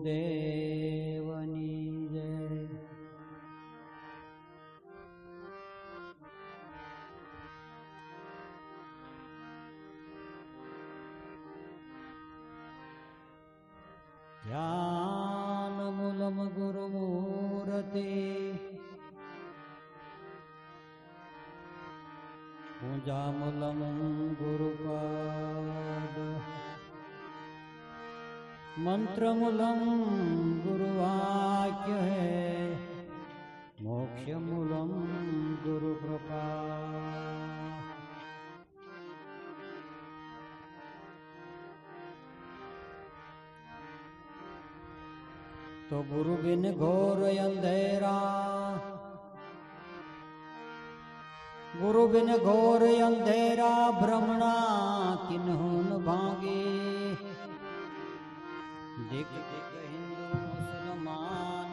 દેવની જય. ધ્યાન મૂલમ ગુરુમૂર્તિ પૂજા મૂલમ ગુરુપાદ મંત્ર મૂલમ ગુરુવાક્ય હૈ મોક્ષ મૂલમ ગુરુ કૃપા. तो गुरु बिन घोर अंधेरा, गुरु बिन घोर अंधेरा भ्रमणा किन्हु न भांगे. दिख दिख हिंदू मुसलमान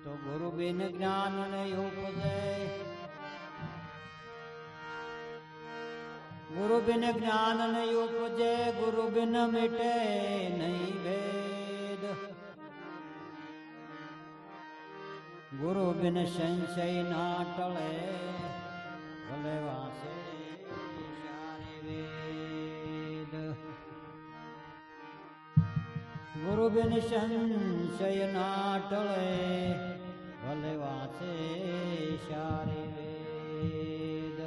तो गुरु बिन ज्ञान नहीं उपजे, गुरु बिन ज्ञान नहीं उपजे, गुरु बिन मिटे नहीं भेद. गुरु बिन संशय ना टले, भले वासे सारे वेद. गुरु बिन संशय ना टले, भले वासे सारे वेद.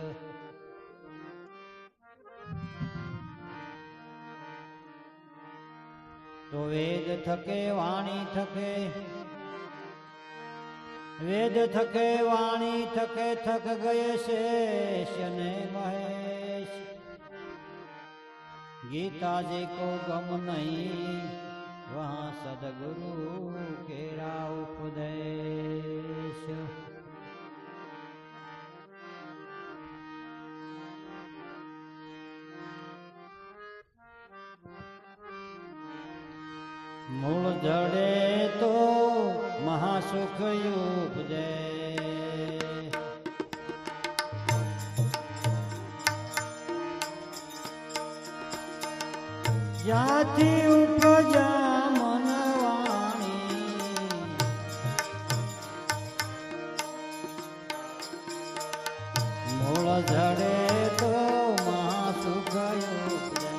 तो वेद थके वाणी थके, वेद थके वाणी थके, थक गए शेष ने महेश. गीता जी को गम नहीं, वहाँ सदगुरु केरा उपदेश. मूल जड़े तो महासुख उपजे, जाति उपजा मन वाणी. मूल जड़े तो महासुख उपजे,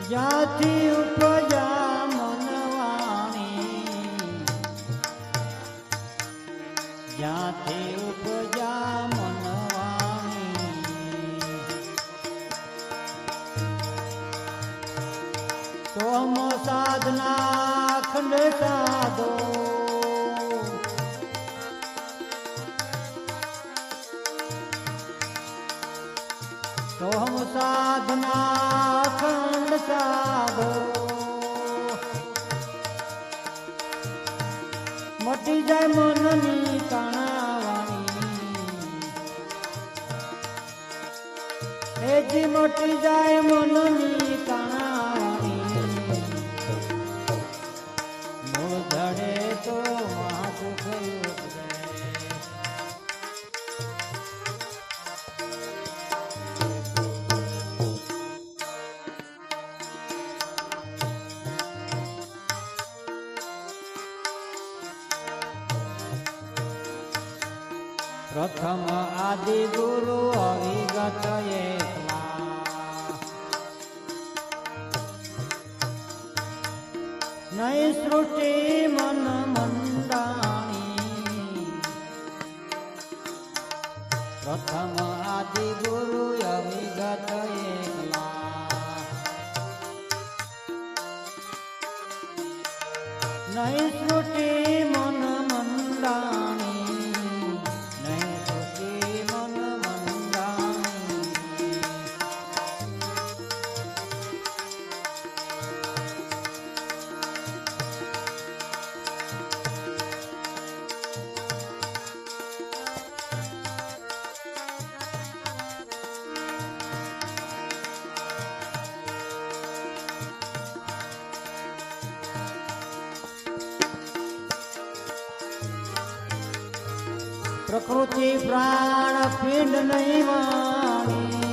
जाति उपजा मन वाणी. जाति उपजा मन वाणी. तो हम साधना खंड साधो, तो हम साधना खंड साधो. मटी जाए मननी ताणावाणी, ए जी मटी जाए मननी ताणावाणी. मूल धड़े तो महासुख उपजे, प्रथम आदि गुरु अविगत एकला. नहीं सृष्टि मन मंदाणी. प्रथम आदि गुरु अविगत एकला. नहीं सृष्टि मन मंदाणी. પ્રકૃતિ પ્રાણ પિંડ નહીં વાણી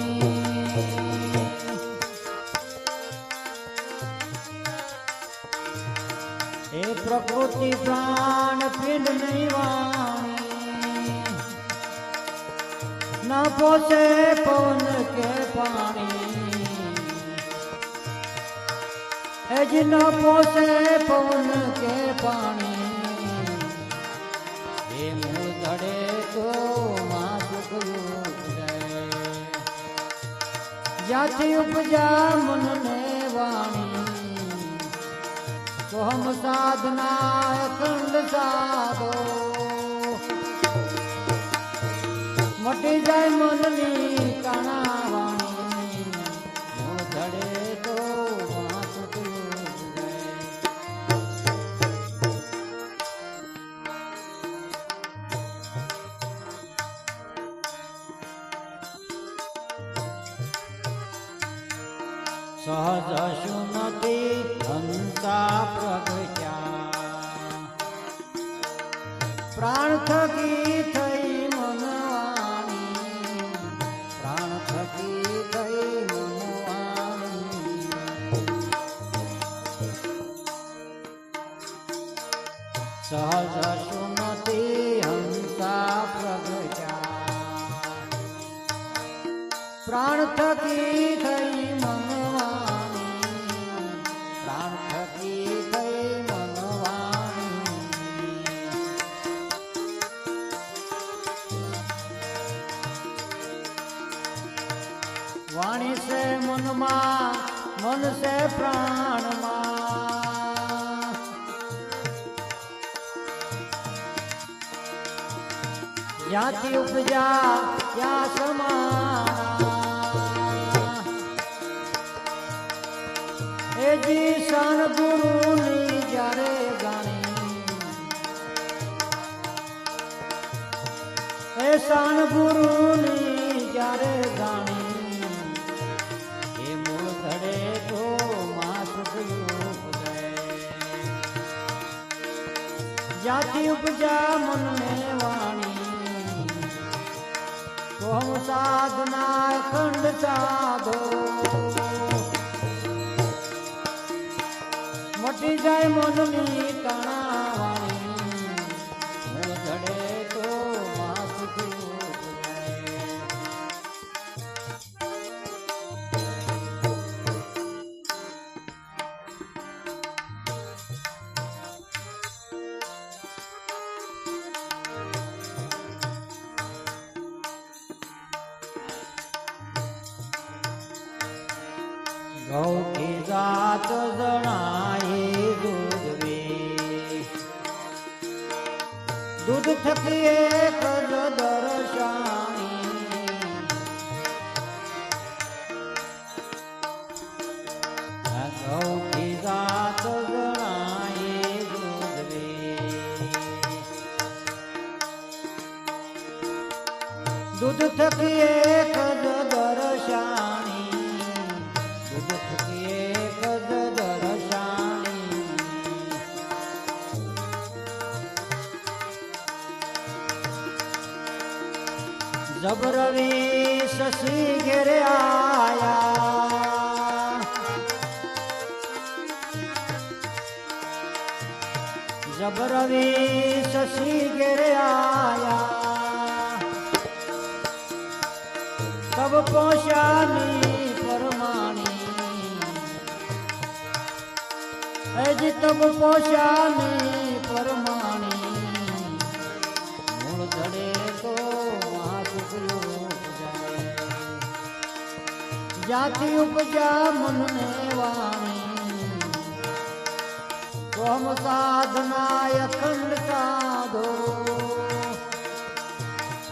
એ પ્રકૃતિ પ્રાણ પિંડ નહીં વાણી ન પોસે પવન કે પાણી એ જ ન પોસે પવન કે પાણી એ મૂળ ધડે તો માસુકયું જ્યાંથી ઉપજા મનને વાણી સોહમ સાધના અખંડ સાધો મટી જાય મનની કાણા વાણી મૂળ ધડે તો સહજ સુનતી હંસા પ્રગટ્યા પ્રાણ થકી થઈ મનવાણી પ્રાણ થકી થઈ મનવાણી સહજ સુનતી હંસા પ્રગટ્યા પ્રાણ થકી થઈ वाणी से मन मा मन से प्राण मा ज्याति उपजा क्या समाना ए जी सन गुरु नी जारे गानी ए सन गुरु नी जारे गानी जाति उपजा मन में वाणी तो हम साधना खंड साधो मटी जाए मन में काना वाणी मूल धड़े तो मासुक गौ की जात जणाई दूध वे दूध थकी एक ज दर्शानी गौ की जात जणाई दूध वे दूध थकी एक ज दर्शानी जब रवि शशि घेरे आया जब रवि शशि घेरे आया तब पोषानी परमानी अज तब पोषानी परमानी मूल धड़े तो जाति उपजा मन ने वाणी तो हम साधना अखंड साधो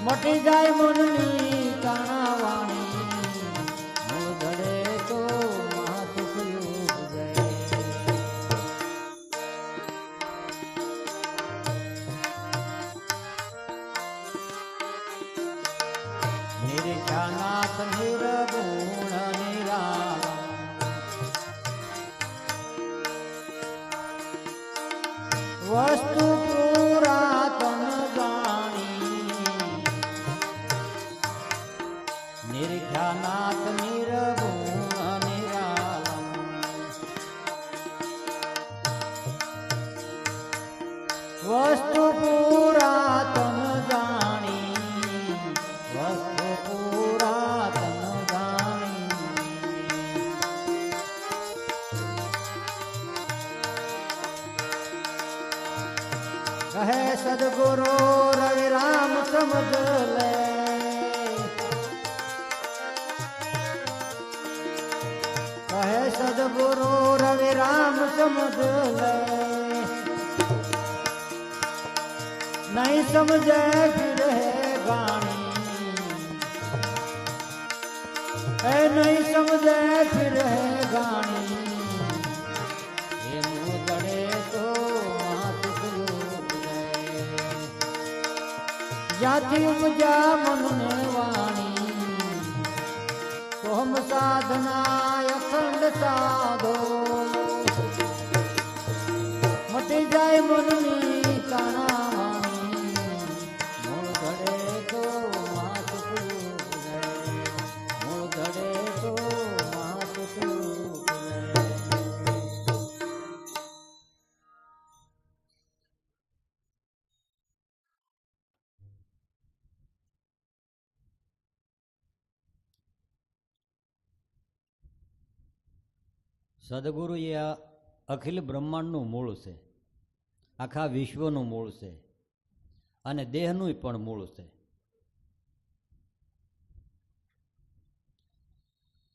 मटी जाए मननी काना वाणी मूल धड़े तो महासुख योग जय निर्जानात निर्गुण वस्तु पुरातन जानी વસ્તુ પુરાતન જાણી, વસ્તુ પુરાતન જાણી. કહે સદગુરુ રવિરામ સમજ લે, કહે સદગુરુ રવિરામ સમજ લે. नहीं समझे फिर है गानी, है नहीं समझे फिर है गानी. ये मुँह गड़े तो हाथ जाति उपजा मन ने वाणी, तो हम साधना अखंड साधो. मटी जाए मननी ताना, સદગુરુ એ આ અખિલ બ્રહ્માંડનું મૂળ છે, આખા વિશ્વનું મૂળ છે અને દેહનું પણ મૂળ છે.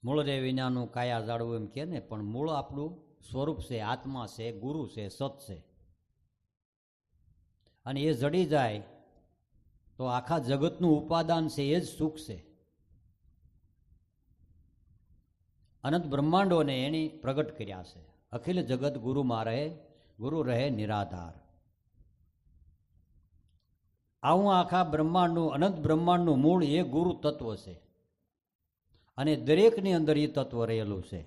મૂળ રે વિનાનું કાયા જાળવું એમ કે ને, પણ મૂળ આપણું સ્વરૂપ છે, આત્મા છે, ગુરુ છે, સત છે. અને એ જડી જાય તો આખા જગતનું ઉપાદાન છે એ જ સુખ છે. અનંત બ્રહ્માંડોને એની પ્રગટ કર્યા છે. અખિલ જગત ગુરુમાં રહે, ગુરુ રહે નિરાધાર. આવું આખા બ્રહ્માંડનું, અનંત બ્રહ્માંડનું મૂળ એ ગુરુ તત્વ છે અને દરેકની અંદર એ તત્વ રહેલું છે.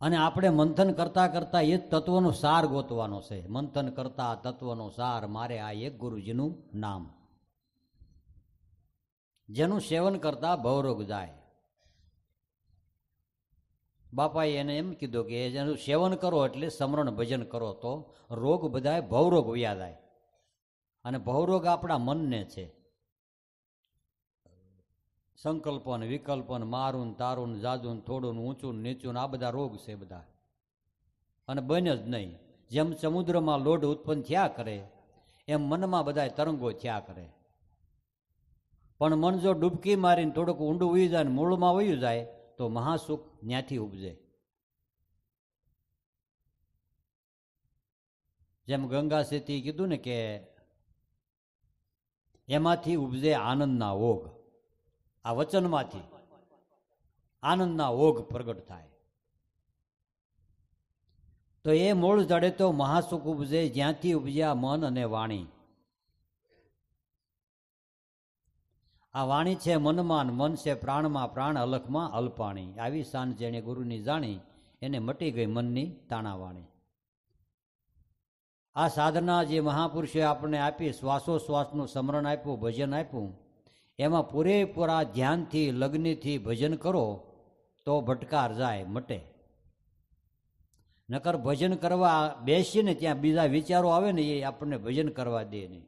અને આપણે મંથન કરતા કરતા એ જ તત્વનો સાર ગોતવાનો છે. મંથન કરતા તત્વનો સાર મારે આ એક ગુરુજીનું નામ, જેનું સેવન કરતા ભવરોગ જાય. બાપાએ એને એમ કીધું કે જેનું સેવન કરો એટલે સમરણ ભજન કરો તો રોગ બધાય ભવરોગ વયા જાય. અને ભવરોગ આપણા મનને છે. સંકલ્પન, વિકલ્પન, મારું તારું, જાજું થોડું, ઊંચું નીચું, આ બધા રોગ છે બધા. અને બને જ નહીં. જેમ સમુદ્રમાં લોઢ ઉત્પન્ન થયા કરે એમ મનમાં બધા તરંગો થયા કરે. પણ મન જો ડૂબકી મારીને થોડુંક ઊંડું વહી જાય, મૂળમાં વહ્યું જાય તો મહાસુખ ત્યાંથી ઉપજે. જેમ ગંગા સેતી કીધું ને કે એમાંથી ઉપજે આનંદના ઓઘ. આ વચનમાંથી આનંદના ઓઘ પ્રગટ થાય. તો એ મૂળ જડે તો મહાસુખ ઉપજે, જ્યાંથી ઉપજ્યા મન અને વાણી. આ વાણી છે મનમાં, મન છે પ્રાણમાં, પ્રાણ અલખમાં અલ્પાણી. આવી શાન જેણે ગુરુની જાણી, એને મટી ગઈ મનની તાણાવાણી. આ સાધના જે મહાપુરુષે આપણને આપી, શ્વાસોશ્વાસનું સ્મરણ આપ્યું, ભજન આપ્યું, એમાં પૂરેપૂરા ધ્યાનથી, લગ્નથી ભજન કરો તો ભટકાર જાય, મટે. નકર ભજન કરવા બેસીને ત્યાં બીજા વિચારો આવે ને, એ આપણને ભજન કરવા દે નહીં.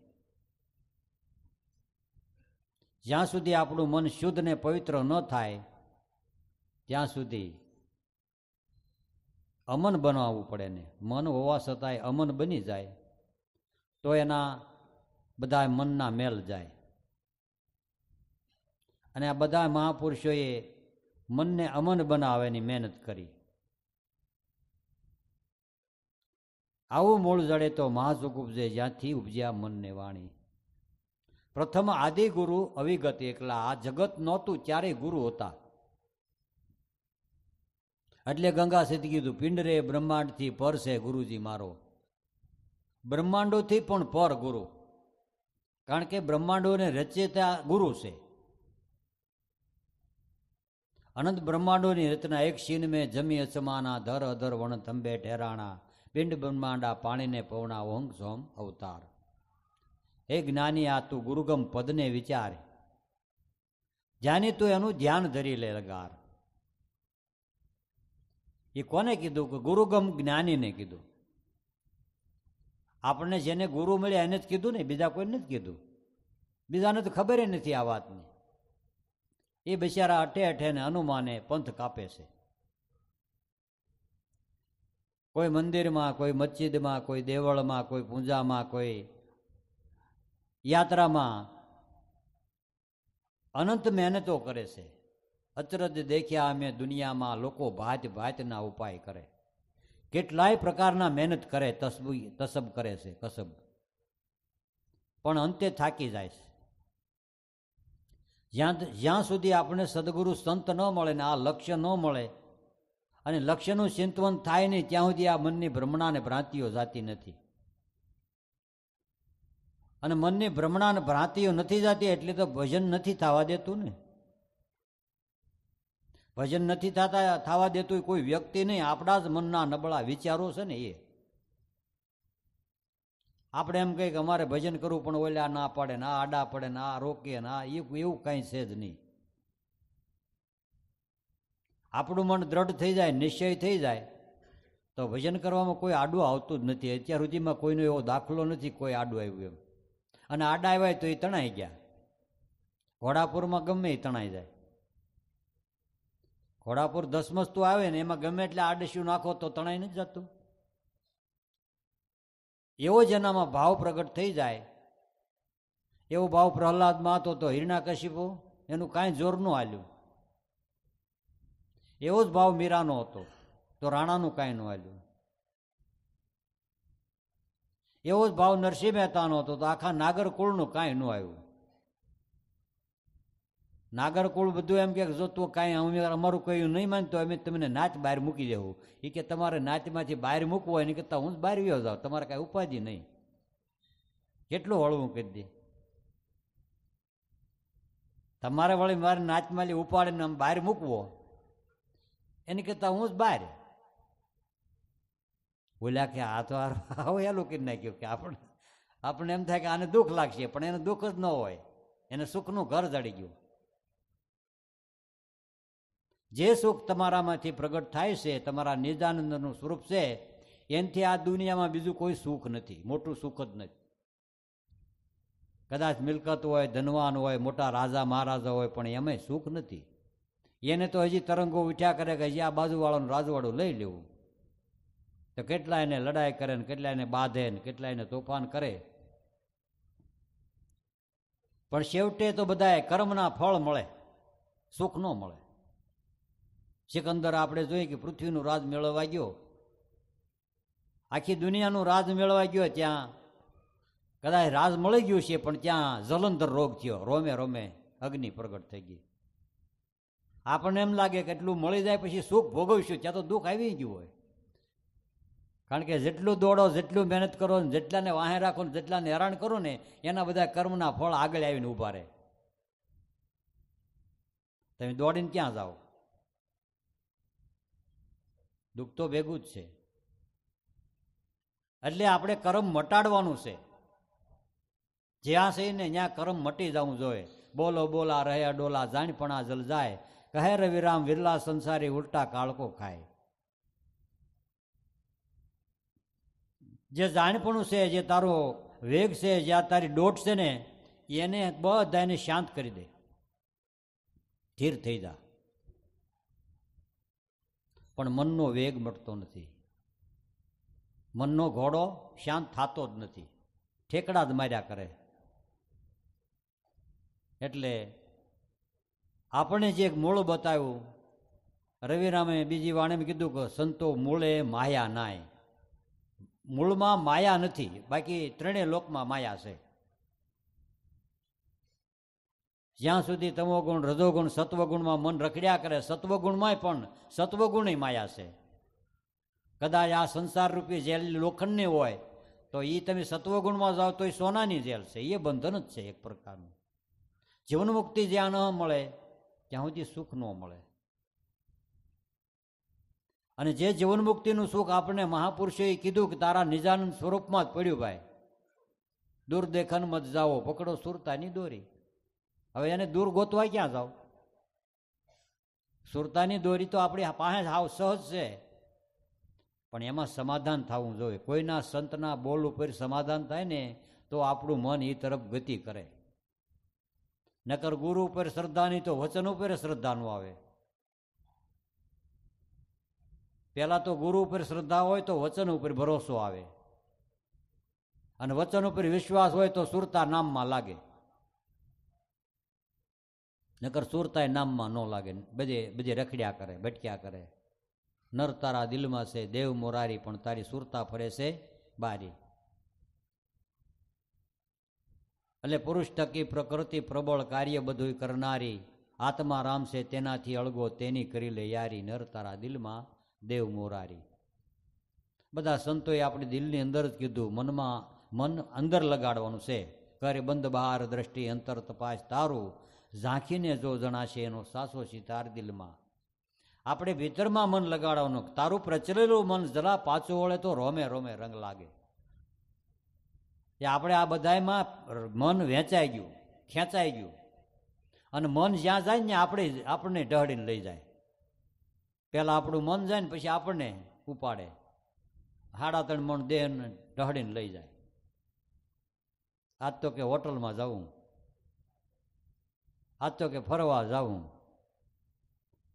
જ્યાં સુધી આપણું મન શુદ્ધ ને પવિત્ર ન થાય ત્યાં સુધી અમન બનાવવું પડે ને. મન હોવા છતાંય અમન બની જાય તો એના બધા મનના મેલ જાય. અને આ બધા મહાપુરુષોએ મનને અમન બનાવવાની મહેનત કરી. આવું મૂળ જડે તો મહાસુખ ઉપજે, જ્યાંથી ઉપજ્યા મનને વાણી. પ્રથમ આદિ ગુરુ અવિગત એકલા. આ જગત નહોતું ત્યારે ગુરુ હતા. એટલે ગંગા સેતી કીધું, પિંડ રે બ્રહ્માંડથી પર છે ગુરુજી મારો. બ્રહ્માંડોથી પણ પર ગુરુ, કારણ કે બ્રહ્માંડોને રચેતા ગુરુ છે. અનંત બ્રહ્માંડોની રચના એક શીન મેં જમી અસમાના, ધર અધર વણ થંભે ઠેરાણા, પિંડ બ્રહ્માંડા પાણીને પવના ઓંગ સોમ અવતાર. હે જ્ઞાની, આ તું ગુરુગમ પદને વિચાર, જાની તું એનું ધ્યાન ધરી લે લગાર. એ કોને કીધું? કે ગુરુગમ જ્ઞાનીને કીધું. આપણને જેને ગુરુ મળ્યા એને જ કીધું ને, બીજા કોઈને જ કીધું. બીજાને તો ખબર નથી આ વાતની. એ બિચારા અઠે અઠે ને હનુમાને પંથ કાપે છે. કોઈ મંદિરમાં, કોઈ મસ્જિદમાં, કોઈ દેવળમાં, કોઈ પૂજામાં, કોઈ યાત્રામાં અનંત મહેનતો કરે છે. અચરજ દેખ્યા અમે દુનિયામાં, લોકો ભાત ભાતના ઉપાય કરે. કેટલાય પ્રકારના મહેનત કરે, તસબ કરે છે, કસબ, પણ અંતે થાકી જાય છે. જ્યાં સુધી આપણે સદગુરુ સંત ન મળે ને આ લક્ષ્ય ન મળે અને લક્ષ્યનું ચિંતવન થાય નહીં, ત્યાં સુધી આ મનની ભ્રમણા અને ભ્રાંતિઓ જાતી નથી. અને મનની ભ્રમણા અને ભ્રાંતિઓ નથી જાતી એટલે તો ભજન નથી થવા દેતું ને. ભજન નથી થવા દેતું કોઈ વ્યક્તિ નહીં, આપણા જ મનના નબળા વિચારો છે ને એ. આપણે એમ કહીએ કે અમારે ભજન કરવું, પણ ઓલા ના પડે ને, આ આડા પડે ને, આ રોકે ને, આ એવું કાંઈ છે જ નહીં. આપણું મન દ્રઢ થઈ જાય, નિશ્ચય થઈ જાય તો ભજન કરવામાં કોઈ આડું આવતું જ નથી. અત્યાર સુધીમાં કોઈનો એવો દાખલો નથી કોઈ આડું આવ્યું એમ. અને આડા આવ્યા તો એ તણાઈ ગયા. ઘોડાપુરમાં ગમે એ તણાઈ જાય. ઘોડાપુર 10 મસ્તું આવે ને એમાં ગમે એટલે આડસ્યું નાખો તો તણાઈ નથી જતું. એવો જ એનામાં ભાવ પ્રગટ થઈ જાય. એવો ભાવ પ્રહલાદમાં હતો તો હિરણ્યકશિપુ એનું કાંઈ જોર ન હાલ્યું. એવો જ ભાવ મીરાનો હતો તો રાણાનું કાંઈ ન હાલ્યું. એવો જ ભાવ નરસિંહ મહેતાનો હતો તો આખા નાગરકુળનું કાંઈ ન આવ્યું. નાગરકુળ બધું એમ કે જો તું કાંઈ અમે અમારું કહ્યું નહીં માનતો અમે તમને નાચ બહાર મૂકી દેવું. એ કે તમારે નાચમાંથી બહાર મૂકવું હોય એની કરતાં હું જ બહાર વ્યો જાઉં, તમારે કાંઈ ઉપાધિ નહીં. કેટલું હળવું કરી દે. તમારે વળી મારે નાચમાંથી ઉપાડીને બહાર મૂકવો એની કરતાં હું જ બહાર. બોલ્યા કે આ તો આવું હેલું કરી નાખ્યું કે આપણે એમ થાય કે આને દુઃખ લાગશે, પણ એને દુઃખ જ ન હોય, એને સુખનું ઘર જડી ગયું. જે સુખ તમારામાંથી પ્રગટ થાય છે, તમારા નિજાનંદનું સ્વરૂપ છે, એનાથી આ દુનિયામાં બીજું કોઈ સુખ નથી, મોટું સુખ જ નથી. કદાચ મિલકત હોય, ધનવાન હોય, મોટા રાજા મહારાજા હોય, પણ એમાંય સુખ નથી. એને તો હજી તરંગો ઉઠ્યા કરે કે હજી આ બાજુવાળાનું રાજવાડું લઈ લેવું. તો કેટલા એને લડાઈ કરે ને કેટલા એને બાંધે ને કેટલા એને તોફાન કરે. પણ છેવટે તો બધાએ કર્મના ફળ મળે, સુખ ન મળે. સિકંદર આપણે જોઈએ કે પૃથ્વીનું રાજ મેળવવા ગયો, આખી દુનિયાનું રાજ મેળવવા ગયો, ત્યાં કદાચ રાજ મળી ગયું છે પણ ત્યાં જલંધર રોગ થયો, રોમે રોમે અગ્નિ પ્રગટ થઈ ગઈ. આપણને એમ લાગે કે એટલું મળી જાય પછી સુખ ભોગવીશું, ત્યાં તો દુઃખ આવી ગયું હોય. કારણ કે જેટલું દોડો, જેટલું મહેનત કરો, જેટલાને વાહે રાખો, જેટલાને હેરાન કરો ને એના બધા કર્મના ફળ આગળ આવીને ઊભા રહે. તમે દોડીને ક્યાં જાઓ? દુઃખ તો ભેગું જ છે. એટલે આપણે કર્મ મટાડવાનું છે. જ્યાં છે ને ત્યાં કર્મ મટી જવું જોઈએ. બોલો બોલા રહ્યા ડોલા, જાણપણા જલ જાય, કહે રવિરામ વિરલા સંસારી ઉલટા કાળકો ખાય. જે જાણપણું છે, જે તારો વેગ છે, જ્યાં તારી દોટ છે ને એને બધાને શાંત કરી દે, સ્થિર થઈ જા. પણ મનનો વેગ મળતો નથી. મનનો ઘોડો શાંત થતો જ નથી, ઠેકડા જ માર્યા કરે. એટલે આપણે જે એક મૂળ બતાવ્યું, રવિરામે બીજી વાણીમાં કીધું કે સંતો મૂળે માયા નાય. મૂળમાં માયા નથી, બાકી ત્રણેય લોકમાં માયા છે. જ્યાં સુધી તમોગુણ, રજોગુણ, સત્વગુણમાં મન રખડ્યા કરે, સત્વગુણમાંય પણ સત્વગુણય માયા છે. કદાચ આ સંસાર રૂપી જેલ લોખંડની હોય તો એ તમે સત્વગુણમાં જાઓ તો એ સોનાની જેલ છે, એ બંધન જ છે એક પ્રકારનું. જીવન મુક્તિ જ્યાં ન મળે ત્યાં સુધી સુખ ન મળે. અને જે જીવન મુક્તિનું સુખ આપણને મહાપુરુષોએ કીધું કે તારા નિજાનંદ સ્વરૂપમાં જ પડ્યું ભાઈ. દૂર દેખન મત જાઓ, પકડો સુરતાની દોરી. હવે એને દૂર ગોતવા ક્યાં જાઓ? સુરતાની દોરી તો આપણી પાસે હાવ સહજ છે. પણ એમાં સમાધાન થવું જોઈએ. કોઈના સંતના બોલ ઉપર સમાધાન થાય ને તો આપણું મન એ તરફ ગતિ કરે. નકર ગુરુ ઉપર શ્રદ્ધા નહીં તો વચન ઉપર શ્રદ્ધા ન આવે. પેલા તો ગુરુ ઉપર શ્રદ્ધા હોય તો વચન ઉપર ભરોસો આવે, અને વચન ઉપર વિશ્વાસ હોય તો સુરતા નામમાં લાગે. નકર સુરતા નામમાં ન લાગે, બધે રખડ્યા કરે, ભટક્યા કરે. નર તારા દિલમાં છે દેવ મોરારી, પણ તારી સુરતા ફરે છે બારી. એટલે પુરુષ ટકી પ્રકૃતિ પ્રબળ કાર્ય બધું કરનારી, આત્મા રામ છે તેનાથી અળગો તેની કરી લે યારી, નર તારા દિલમાં દેવ મોરારી. બધા સંતોએ આપણે દિલની અંદર જ કીધું, મન અંદર લગાડવાનું છે. કરે બંધ બહાર દ્રષ્ટિ અંતર તપાસ તારું, ઝાંખીને જો જણાશે એનો સાસો સિતાર દિલમાં. આપણે ભીતરમાં મન લગાડવાનું. તારું પ્રચલેલું મન જરા પાછું વળે તો રોમે રોમે રંગ લાગે. એ આપણે આ બધામાં મન વેચાઈ ગયું, ખેંચાઈ ગયું, અને મન જ્યાં જાય ને આપણને ઢહડીને લઈ જાય. પેલા આપણું મન જાય ને પછી આપણને ઉપાડે. 3.5 મણ દેહ ઢહડીને લઈ જાય. આજ તો કે હોટલમાં જવું, આજ તો કે ફરવા જવું,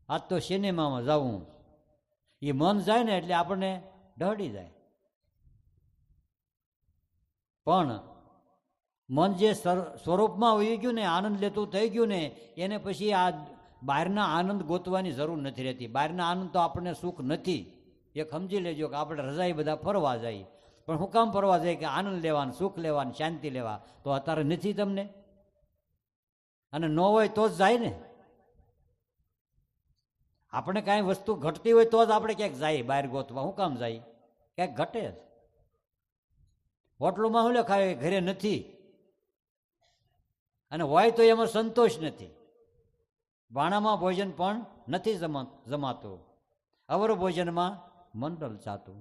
આજ તો સિનેમામાં જવું. એ મન જાય ને એટલે આપણને ઢહડી જાય. પણ મન જે સ્વરૂપમાં વહી ગયું ને, આનંદ લેતું થઈ ગયું ને, એને પછી આ બહારના આનંદ ગોતવાની જરૂર નથી રહેતી. બહારના આનંદ તો આપણને સુખ નથી. એક સમજી લેજો કે આપણે રજાઈ બધા ફરવા જઈએ, પણ હું કામ ફરવા જાય કે આનંદ લેવાનું, સુખ લેવાનું, શાંતિ લેવા. તો અત્યારે નથી તમને, અને ન હોય તો જ જાય ને. આપણે કાંઈ વસ્તુ ઘટતી હોય તો જ આપણે ક્યાંક જાય બહાર ગોતવા. શું કામ જાય? ક્યાંક ઘટે. હોટલોમાં શું ખાય, ઘરે નથી, અને હોય તો એમાં સંતોષ નથી. ભાણામાં ભોજન પણ નથી જમાતું, અવર ભોજનમાં મંડળ ચાતું.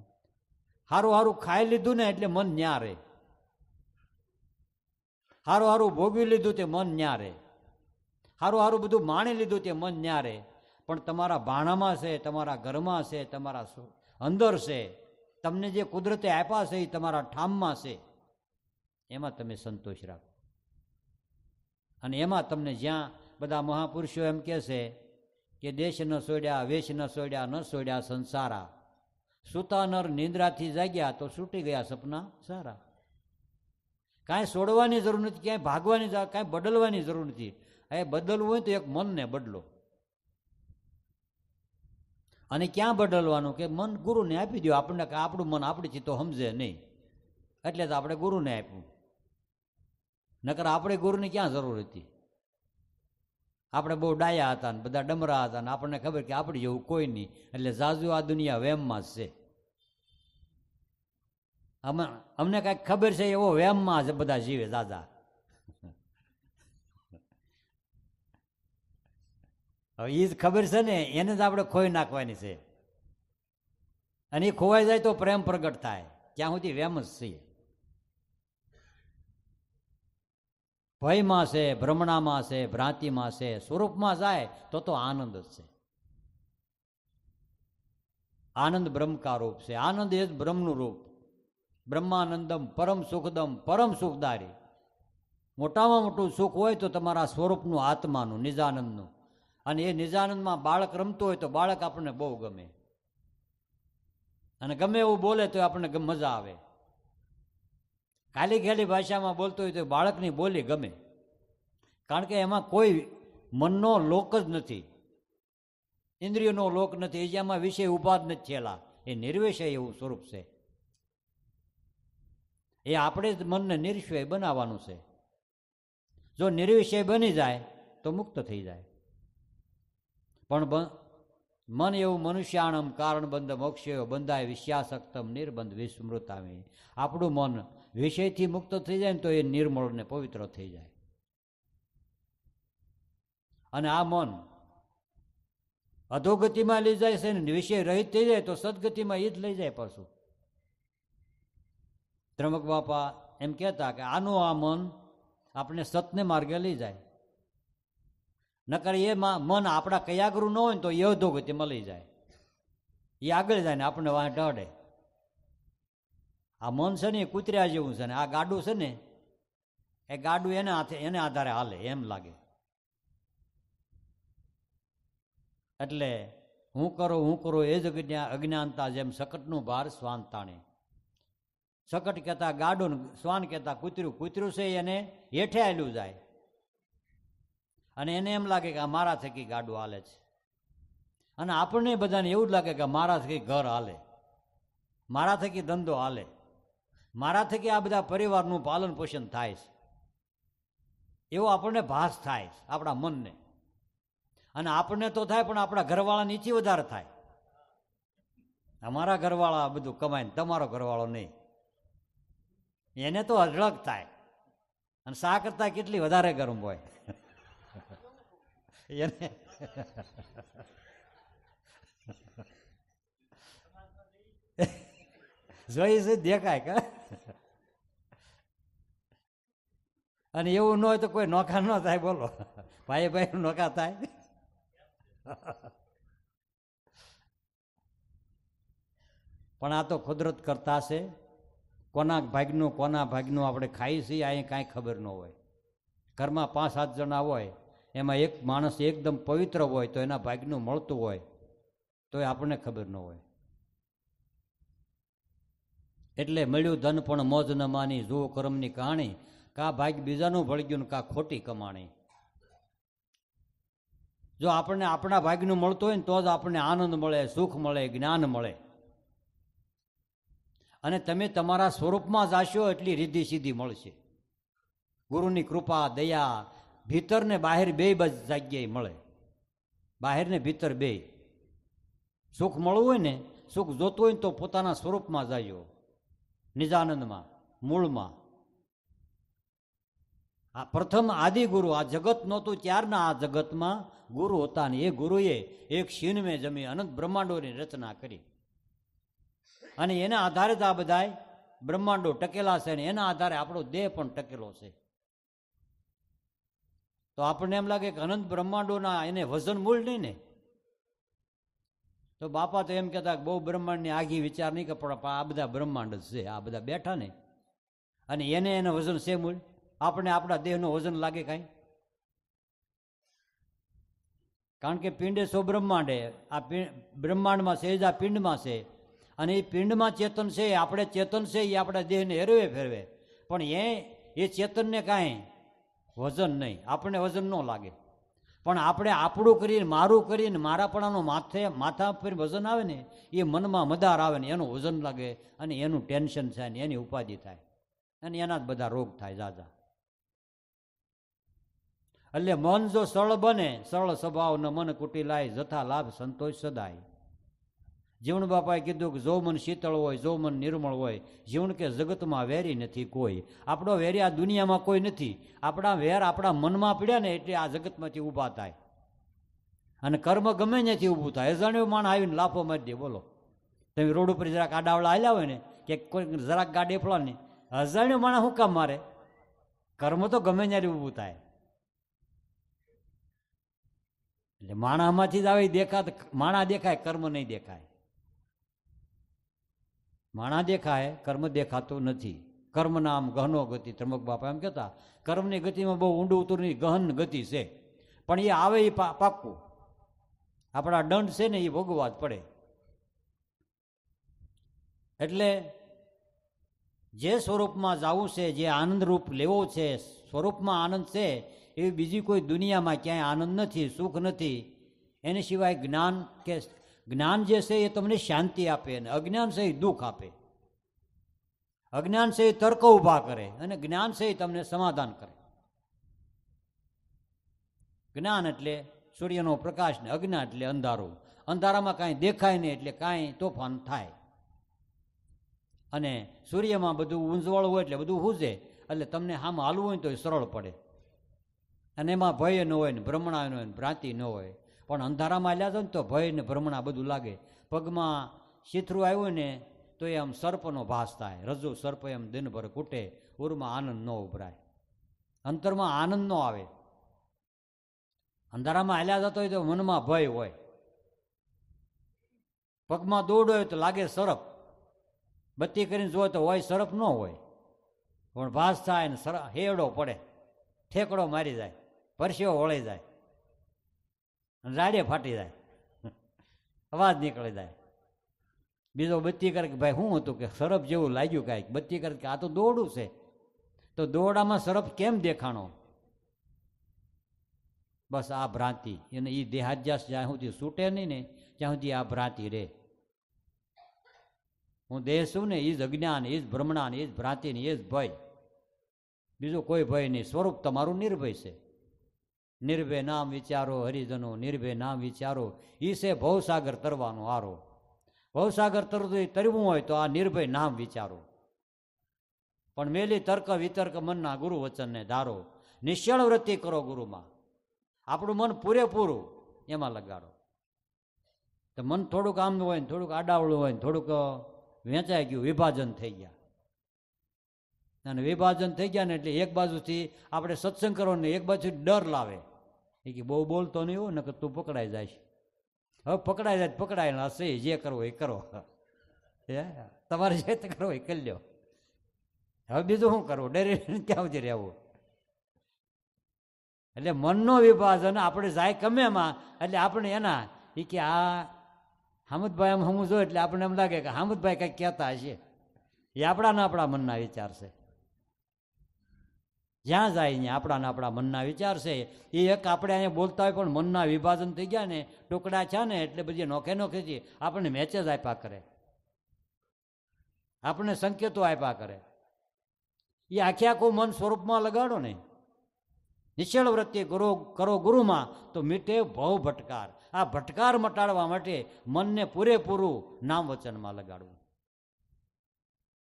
હારું હારું ખાઈ લીધું ને એટલે મન ન્યા રહે. હારું હારું ભોગવી લીધું તે મન ન્યા રહે. હારું હારું બધું માણી લીધું તે મન ન્યા રહે. પણ તમારા ભાણામાં છે, તમારા ઘરમાં છે, તમારા અંદર છે, તમને જે કુદરતે આપ્યા છે એ તમારા ઠામમાં છે, એમાં તમે સંતોષ રાખો. અને એમાં તમને જ્યાં બધા મહાપુરુષો એમ કહે છે કે દેશ ન છોડ્યા, વેશ ન છોડ્યા, ન છોડ્યા સંસારા, સુતા નર નિંદ્રાથી જાગ્યા તો છૂટી ગયા સપના સારા. કાંઈ છોડવાની જરૂર નથી, ક્યાંય ભાગવાની, કાંઈ બદલવાની જરૂર નથી. એ બદલવું હોય તો એક મનને બદલો. અને ક્યાં બદલવાનું? કે મન ગુરુને આપી દો. આપણને આપણું મન આપણીથી તો સમજે નહીં, એટલે તો આપણે ગુરુને આપ્યું. નકર આપણે ગુરુની ક્યાં જરૂર હતી? આપણે બહુ ડાયા હતા ને બધા ડમરા હતા ને આપણને ખબર કે આપણી જેવું કોઈ નહીં, એટલે જાજુ આ દુનિયા વેમમાં જ છે. અમને કાંઈક ખબર છે એવો વેમમાં જ બધા જીવે દાદા. હવે એ જ ખબર છે ને, એને જ આપણે ખોઈ નાખવાની છે. અને એ ખોવાઈ જાય તો પ્રેમ પ્રગટ થાય. ત્યાં સુધી વેમ જ છીએ. ભયમાં છે, ભ્રમણામાં છે, ભ્રાંતિમાં છે, સ્વરૂપમાં જાય તો આનંદ જ છે. આનંદ બ્રહ્મકા રૂપ છે. આનંદ એ જ બ્રહ્મનું રૂપ. બ્રહ્માનંદમ પરમ સુખદમ પરમ સુખદારી. મોટામાં મોટું સુખ હોય તો તમારા સ્વરૂપનું, આત્માનું, નિજાનંદનું. અને એ નિજાનંદમાં બાળક રમતું હોય તો બાળક આપણને બહુ ગમે, અને ગમે એવું બોલે તો આપણને મજા આવે. ખાલી ખાલી ભાષામાં બોલતો હોય તો બાળકની બોલી ગમે, કારણ કે એમાં કોઈ મનનો લોક જ નથી, ઇન્દ્રિયોનો લોક નથી, એમાં વિષય ઉભા જ નથી થયેલા. એ નિર્વિષય એવું સ્વરૂપ છે. એ આપણે જ મનને નિર્વિષય બનાવવાનું છે. જો નિર્વિષય બની જાય તો મુક્ત થઈ જાય. પણ મન એવું મનુષ્યાણમ કારણબંધ મોક્ષયો બંધાય વિશ્યાસક્તમ નિર્બંધ વિસ્મૃતામી. આપણું મન વિષયથી મુક્ત થઈ જાય ને તો એ નિર્મળ ને પવિત્ર થઈ જાય. અને આ મન અધોગતિમાં લઈ જાય છે ને વિષય રહિત થઈ જાય તો સદગતિમાં એ જ લઈ જાય પાછું. ત્રમક બાપા એમ કહેતા કે આનું આ મન આપણે સતને માર્ગે લઈ જાય. નકર એ મન આપણા કયાગરું ન હોય ને તો એ અધોગતિમાં લઈ જાય. એ આગળ જાય ને આપણને વાં ઢળે. આ મન છે ને એ કૂતર્યા જેવું છે ને આ ગાડું છે ને એ ગાડું એને આધારે હાલે એમ લાગે. એટલે હું કરું એ જ અજ્ઞાનતા, જેમ શકટનું ભાર શ્વાન તાણે. શકટ કહેતા ગાડું, શ્વાન કહેતા કૂતર્યું. કૂતર્યું છે એને હેઠે આવેલું જાય અને એને એમ લાગે કે આ મારા થકી ગાડું હાલે છે. અને આપણને બધાને એવું જ લાગે કે મારા થકી ઘર હાલે, મારા થકી ધંધો હાલે, મારા થકી આ બધા પરિવારનું પાલન પોષણ થાય છે, એવો આપણને ભાસ થાય છે આપણા મનને. અને આપણને તો થાય, પણ આપણા ઘરવાળા નીચે વધારે થાય. અમારા ઘરવાળા બધું કમાય, તમારો ઘરવાળો નહીં. એને તો અઢળક થાય, અને શા કરતા કેટલી વધારે ગરમ હોય એને જોઈ છે દેખાય કે. અને એવું ન હોય તો કોઈ નોખા ન થાય. બોલો ભાઈ ભાઈ નોખા થાય. પણ આ તો કુદરત કરતા છે. કોના ભાગનું આપણે ખાઈ છીએ અહીં કાંઈ ખબર ન હોય. ઘરમાં 5-7 જણા હોય, એમાં એક માણસ એકદમ પવિત્ર હોય તો એના ભાગનું મળતું હોય તો આપણને ખબર ન હોય. એટલે મળ્યું ધન પણ મોજ ન માની, જુઓ કર્મની કહાણી, કા ભાગ બીજાનું ભળગ્યું ને કા ખોટી કમાણી. જો આપણને આપણા ભાગનું મળતું હોય ને તો જ આપણને આનંદ મળે, સુખ મળે, જ્ઞાન મળે. અને તમે તમારા સ્વરૂપમાં જાશો એટલી રીધિ સીધી મળશે. ગુરુની કૃપા, દયા, ભીતર ને બહાર બે જગ્યાએ મળે. બહાર ને ભીતર બે. સુખ મળવું હોય ને, સુખ જોતું હોય ને તો પોતાના સ્વરૂપમાં જાયો, નિજાનંદમાં, મૂળમાં. આ પ્રથમ આદિ ગુરુ, આ જગત નહોતું ત્યારના આ જગતમાં ગુરુ હતા ને એ ગુરુએ એક શીનમે જમી અનંત બ્રહ્માંડોની રચના કરી. અને એના આધારે જ આ બધા બ્રહ્માંડો ટકેલા છે, ને એના આધારે આપણો દેહ પણ ટકેલો છે. તો આપણને એમ લાગે કે અનંત બ્રહ્માંડોના એને વજન મૂળ નહીં ને. તો બાપા તો એમ કહેતા બહુ બ્રહ્માંડની આગી વિચાર નહીં કે પણ આ બધા બ્રહ્માંડ જ છે, આ બધા બેઠા ને, અને એને વજન છે મૂળ. આપણે આપણા દેહનું વજન લાગે કાંઈ? કારણ કે પિંડે સો બ્રહ્માંડે, આ બ્રહ્માંડમાં છે, આ પિંડમાં છે. અને એ પિંડમાં ચેતન છે, આપણે ચેતન છે, એ આપણા દેહને હેરવે ફેરવે. પણ એ ચેતનને કાંઈ વજન નહીં, આપણને વજન ન લાગે. પણ આપણે આપણું કરીને, મારું કરીને, મારાપણાનું માથા પર વજન આવે ને, એ મનમાં મદાર આવે ને એનું વજન લાગે, અને એનું ટેન્શન થાય ને એની ઉપાધિ થાય, અને એના જ બધા રોગ થાય જાજા. એટલે મન જો સરળ બને, સરળ સ્વભાવ ન મન કુટી લાય, જથા લાભ સંતોષ સદાય. જીવન બાપાએ કીધું કે જો મન શીતળ હોય, જો મન નિર્મળ હોય, જીવન કે જગતમાં વેરી નથી કોઈ. આપણો વેરી આ દુનિયામાં કોઈ નથી. આપણા વેર આપણા મનમાં પડ્યા ને એટલે આ જગતમાંથી ઊભા થાય. અને કર્મ ગમે ત્યાંથી ઊભું થાય. અજાણ્યો માણસ આવીને લાફો મારી દે. બોલો, તમે રોડ ઉપર જરાક આડાવડા હાલ્યા હોય ને, કે કોઈ જરાક ગાડી ફળા ને, અજાણ્યો માણસ શું કામ મારે? કર્મ તો ગમે ત્યારે ઊભું થાય. એટલે માણામાંથી જ આવી માણા દેખાય, કર્મ નહીં દેખાય. માણા દેખાય, કર્મ દેખાતું નથી. કર્મના આમ ગહનો ગતિ, ત્રંબક બાપા એમ કહેતા, કર્મની ગતિમાં બહુ ઊંડું ઉતરની ગહન ગતિ છે, પણ એ આવે એ પાક્કું. આપણા દંડ છે ને એ ભોગવવા જ પડે. એટલે જે સ્વરૂપમાં જવું છે, જે આનંદરૂપ લેવો છે, સ્વરૂપમાં આનંદ છે, એવી બીજી કોઈ દુનિયામાં ક્યાંય આનંદ નથી, સુખ નથી. એની સિવાય જ્ઞાન જે છે એ તમને શાંતિ આપે, અને અજ્ઞાન છે એ દુઃખ આપે. અજ્ઞાન છે એ તર્ક ઊભા કરે, અને જ્ઞાન છે એ તમને સમાધાન કરે. જ્ઞાન એટલે સૂર્યનો પ્રકાશ ને અજ્ઞાન એટલે અંધારું. અંધારામાં કાંઈ દેખાય નહીં એટલે કાંઈ તોફાન થાય. અને સૂર્યમાં બધું ઊંઝવળ હોય એટલે બધું હુજે, એટલે તમને આમ હાલવું હોય તો એ સરળ પડે. અને એમાં ભય ન હોય ને ભ્રમણા ન હોય ને ભ્રાંતિ ન હોય. પણ અંધારામાં હાલ્યા જાય ને તો ભય ને ભ્રમણા બધું લાગે. પગમાં શીથરું આવ્યું ને તો એ આમ સર્પનો ભાસ થાય. રજુ સર્પ એમ દિનભર કૂટે, ઉરમાં આનંદ ન ઉભરાય, અંતરમાં આનંદ ન આવે. અંધારામાં હાલ્યા જતો હોય તો મનમાં ભય હોય. પગમાં દોડ હોય તો લાગે સરપ, બત્તી કરીને જુઓ તો હોય સરફ ન હોય, પણ ભાસ થાય ને હેડો પડે, ઠેકડો મારી જાય, પરસેવો વળી જાય, રાડે ફાટી જાય, અવાજ નીકળી જાય. બીજો બત્તી કરે કે ભાઈ શું હતું કે સરફ જેવું લાગ્યું કાંઈક, બત્તી કરે કે આ તો દોરડું છે, તો દોરડામાં સરફ કેમ દેખાણો? બસ આ ભ્રાંતિ, એને એ દેહાધ્યાસ જ્યાં સુધી છૂટે નહીં ને ત્યાં સુધી આ ભ્રાંતિ રહે. હું દેહ છું ને એ જ અજ્ઞાન, એ જ ભ્રમણા, એ જ ભ્રાંતિ ને એ જ ભય, બીજું કોઈ ભય નહીં. સ્વરૂપ તમારું નિર્ભય છે. નિર્ભય નામ વિચારો હરિજનો, નિર્ભય નામ વિચારો, ઈ છે ભવસાગર તરવાનો આરો. ભવસાગર તરવું હોય તો આ નિર્ભય નામ વિચારો. પણ મેલી તર્ક વિતર્ક મનના ગુરુ વચનને ધારો. નિશ્ચળ વૃત્તિ કરો ગુરુમાં, આપણું મન પૂરેપૂરું એમાં લગાડો. તો મન થોડુંક આમ હોય ને થોડુંક આડાવડું હોય ને થોડુંક વેચાઈ ગયું, વિભાજન થઈ ગયા. અને વિભાજન થઈ ગયા ને એટલે એક બાજુથી આપણે સત્સંગ કરો ને એક બાજુથી ડર લાવે એ કે બહુ બોલતો નહીં હોય ને કે તું પકડાઈ જાય. હવે પકડાઈ જાય પકડાય હશે, જે કરવો એ કરો, હે તમારે જે કરવો એ કરી લો. હવે બીજું શું કરવું? ડરી ક્યાં સુધી રહેવું? એટલે મનનો વિભાજન આપણે જાય ગમે એમાં, એટલે આપણે એના એ કે આ હામદભાઈ આમ હમું જો એટલે આપણને એમ લાગે કે હામદભાઈ કંઈક કહેતા હશે. એ આપણા મનના વિચાર છે. જ્યાં જાય ત્યાં આપણા મનના વિચાર છે. એ એક આપણે અહીંયા બોલતા હોય પણ મનના વિભાજન થઈ ગયા ને, ટુકડા છે ને, એટલે બધી નોખે નોખેથી આપણને મેચેજ આપ્યા કરે, આપણને સંકેતો આપ્યા કરે. એ આખે આખું મન સ્વરૂપમાં લગાડો ને, નિશ્ચળ વૃત્તિ કરો ગુરુમાં, તો મીટે ભવ ભટકાર. આ ભટકાર મટાડવા માટે મનને પૂરેપૂરું નામ વચનમાં લગાડવું,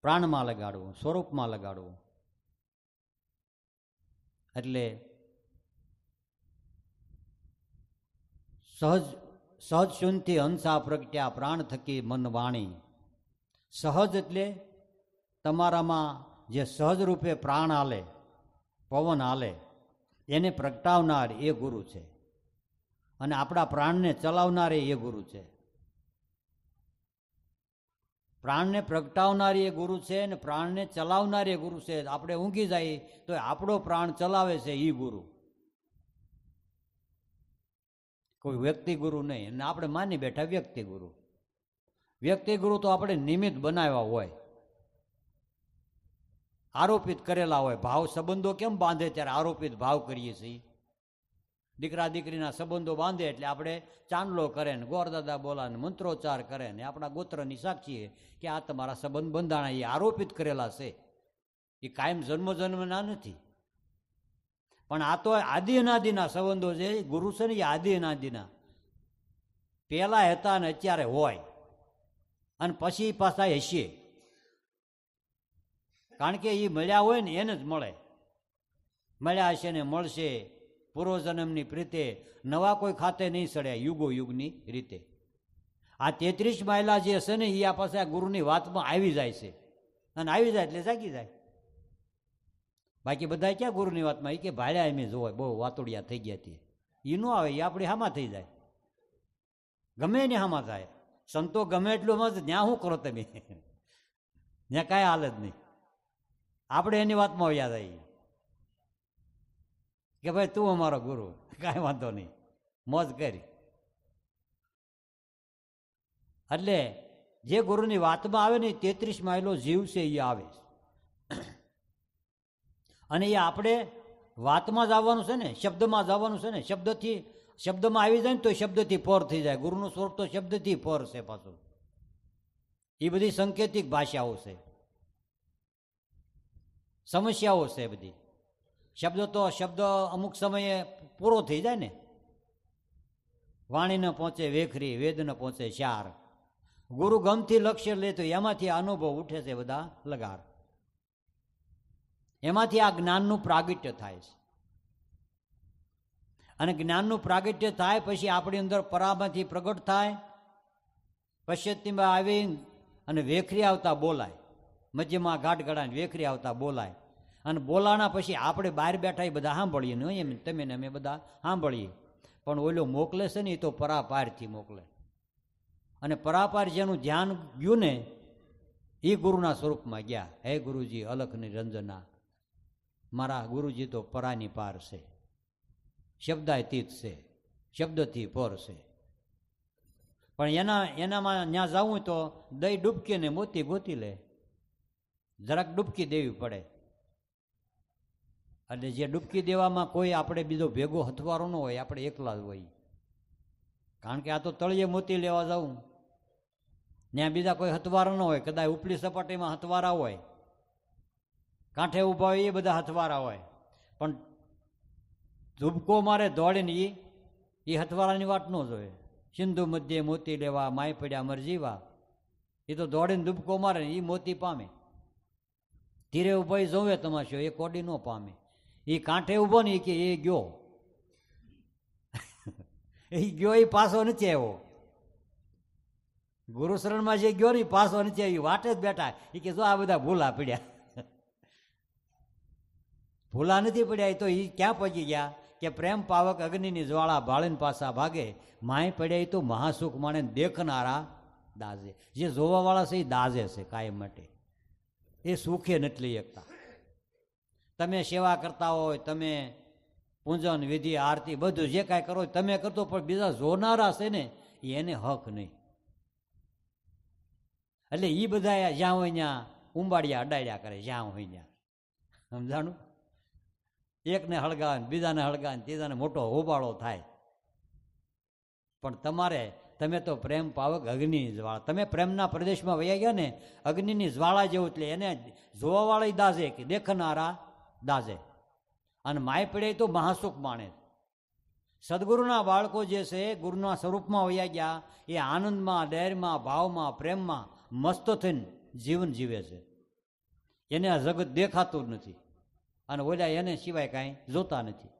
પ્રાણમાં લગાડવું, સ્વરૂપમાં લગાડવું. એટલે સહજ શૂન્યથી હંસા પ્રગટ્યા, પ્રાણ થકી મન વાણી. સહજ એટલે તમારામાં જે સહજ રૂપે પ્રાણ હાલે, પવન હાલે, એને પ્રગટાવનાર એ ગુરુ છે. અને આપણા પ્રાણને ચલાવનાર એ ગુરુ છે. પ્રાણને પ્રગટાવનારી એ ગુરુ છે અને પ્રાણને ચલાવનારી એ ગુરુ છે. આપણે ઊંઘી જઈએ તો આપણો પ્રાણ ચલાવે છે એ ગુરુ, કોઈ વ્યક્તિ ગુરુ નહીં. અને આપણે માની બેઠા વ્યક્તિ ગુરુ. વ્યક્તિ ગુરુ તો આપણે નિમિત્ત બનાવ્યા હોય, આરોપિત કરેલા હોય. ભાવ સંબંધો કેમ બાંધે ત્યારે આરોપિત ભાવ કરીએ છીએ. દીકરા દીકરીના સંબંધો બાંધે એટલે આપણે ચાંદલો કરે ને ગોરદાદા બોલા ને મંત્રોચ્ચાર કરે ને આપણા ગોત્રની સાક્ષીએ કે આ તમારા સંબંધ બંધાણા. એ આરોપિત કરેલા છે, એ કાયમ જન્મના નથી. પણ આ તો આદિ અનાદિના સંબંધો છે. ગુરુ છે ને એ આદિ અનાદિના પેલા હતા ને અત્યારે હોય અને પછી પાછા હશે. કારણ કે એ મળ્યા હોય ને એને જ મળે. મળ્યા હશે ને મળશે પૂર્વજન્મની પ્રીતે, નવા કોઈ ખાતે નહીં સડ્યા યુગો યુગની રીતે. આ 33 માયલા જે હશે ને એ આ પાસે આ ગુરુની વાતમાં આવી જાય છે, અને આવી જાય એટલે જાગી જાય. બાકી બધા ક્યાં ગુરુની વાતમાં? એ કે ભાડ્યા એમ જ હોય, બહુ વાતોડિયા થઈ ગયા હતી. એ ન આવે, એ આપણી હામાં થઈ જાય, ગમે એને હામાં થાય. સંતો ગમે એટલું મત ત્યાં શું કરો તમે, ત્યાં કાંઈ હાલ જ નહીં. આપણે એની વાતમાં આવ્યા જાય કે ભાઈ તું અમારો ગુરુ, કાંઈ વાંધો નહીં, મોજ કરી. એટલે જે ગુરુની વાતમાં આવે ને 33 માયલો જીવ છે એ આવે. અને એ આપણે વાતમાં જ આવવાનું છે ને, શબ્દમાં જ આવવાનું છે ને. શબ્દમાં આવી જાય ને તો શબ્દથી પર થઈ જાય. ગુરુનું સ્વરૂપ તો શબ્દથી પર છે પાછું. એ બધી સંકેતિક ભાષાઓ છે, સમસ્યાઓ છે બધી. શબ્દ અમુક સમયે પૂરો થઈ જાય ને. વાણી ન પહોંચે વેખરી, વેદ ન પહોંચે ચાર. ગુરુ ગમથી લક્ષ્ય લે તો એમાંથી અનુભવ ઉઠે છે બધા લગાર. એમાંથી આ જ્ઞાનનું પ્રાગટ્ય થાય છે. અને જ્ઞાનનું પ્રાગટ્ય થાય પછી આપણી અંદર પરામાંથી પ્રગટ થાય. પશ્ચિમમાં આવી અને વેખરી આવતા બોલાય, મધ્યમાં ઘાટ ગળાને વેખરી આવતા બોલાય. અને બોલાણા પછી આપણે બહાર બેઠા એ બધા સાંભળીએ ને, એમ તમે ને અમે બધા સાંભળીએ. પણ ઓલો મોકલે છે ને એ તો પરાપારથી મોકલે. અને પરાપાર જેનું ધ્યાન ગયું ને એ ગુરુના સ્વરૂપમાં ગયા. હે ગુરુજી, અલખ નિરંજના, મારા ગુરુજી તો પરાની પાર છે, શબ્દાતીત છે, શબ્દથી પર છે. પણ એનામાં ત્યાં જવું તો દહીં ડૂબકી ને મોતી ગોતી લે, જરાક ડૂબકી દેવી પડે. એટલે જે ડૂબકી દેવામાં કોઈ આપણે બીજો ભેગો હથવારો ન હોય, આપણે એકલા જ હોય. કારણ કે આ તો તળિયે મોતી લેવા જવું, ત્યાં બીજા કોઈ હથવારા ન હોય. કદાચ ઉપલી સપાટીમાં હથવારા હોય, કાંઠે ઊભા હોય એ બધા હથવારા હોય, પણ ધૂબકો મારે દોડીને એ હથવારાની વાત ન જોવે. સિંધુ મધ્યે મોતી લેવા, માય પડ્યા મરજીવા, એ તો દોડીને ધૂબકો મારે ને એ મોતી પામે. ધીરે ઉભા જોવે તમાશો, એ કોડી ન પામે. એ કાંઠે ઊભો ને કે એ ગયો એ ગયો, એ પાછો નથી આવ્યો. ગુરુશરણમાં જે ગયો ને પાછો નથી આવ્યો, વાટે જ બેઠા. એ કે જો આ બધા ભૂલા પડ્યા. ભૂલા નથી પડ્યા, એ તો એ ક્યાં પહોંચી ગયા કે પ્રેમ પાવક અગ્નિની જ્વાળા ભાળીને પાછા ભાગે. માય પડ્યા એ તો મહાસુખ માણે દેખનારા દાજે. જે જોવાવાળા છે એ દાજે છે કાયમ માટે, એ સુખે નથી લઈ શકતા. તમે સેવા કરતા હોય, તમે પૂજન વિધિ આરતી બધું જે કાંઈ કરો તમે કરતો, પણ બીજા જોનારા છે ને એને હક નહીં. એટલે એ બધા જ્યાં હોય ત્યાં ઉંબાડિયા અડાડ્યા કરે, જ્યાં હોય ત્યાં. સમજાણું? એકને હળગાવે, બીજાને હળગાવે, ત્રીજાને મોટો હોબાળો થાય. પણ તમે તો પ્રેમ પાવક અગ્નિની જ્વાળા, તમે પ્રેમના પ્રદેશમાં વયા ગયા ને, અગ્નિની જ્વાળા જેવું. એટલે એને જોવાવાળા દાજે કે દેખનારા દાજે. અને માય પડે તો મહાસુખ માણે. સદગુરુના બાળકો જે છે ગુરુના સ્વરૂપમાં વયા ગયા, એ આનંદમાં, દૈરમાં, ભાવમાં, પ્રેમમાં મસ્ત થઈને જીવન જીવે છે. એને આ જગત દેખાતું જ નથી, અને ઓલા એને સિવાય કાંઈ જોતા નથી.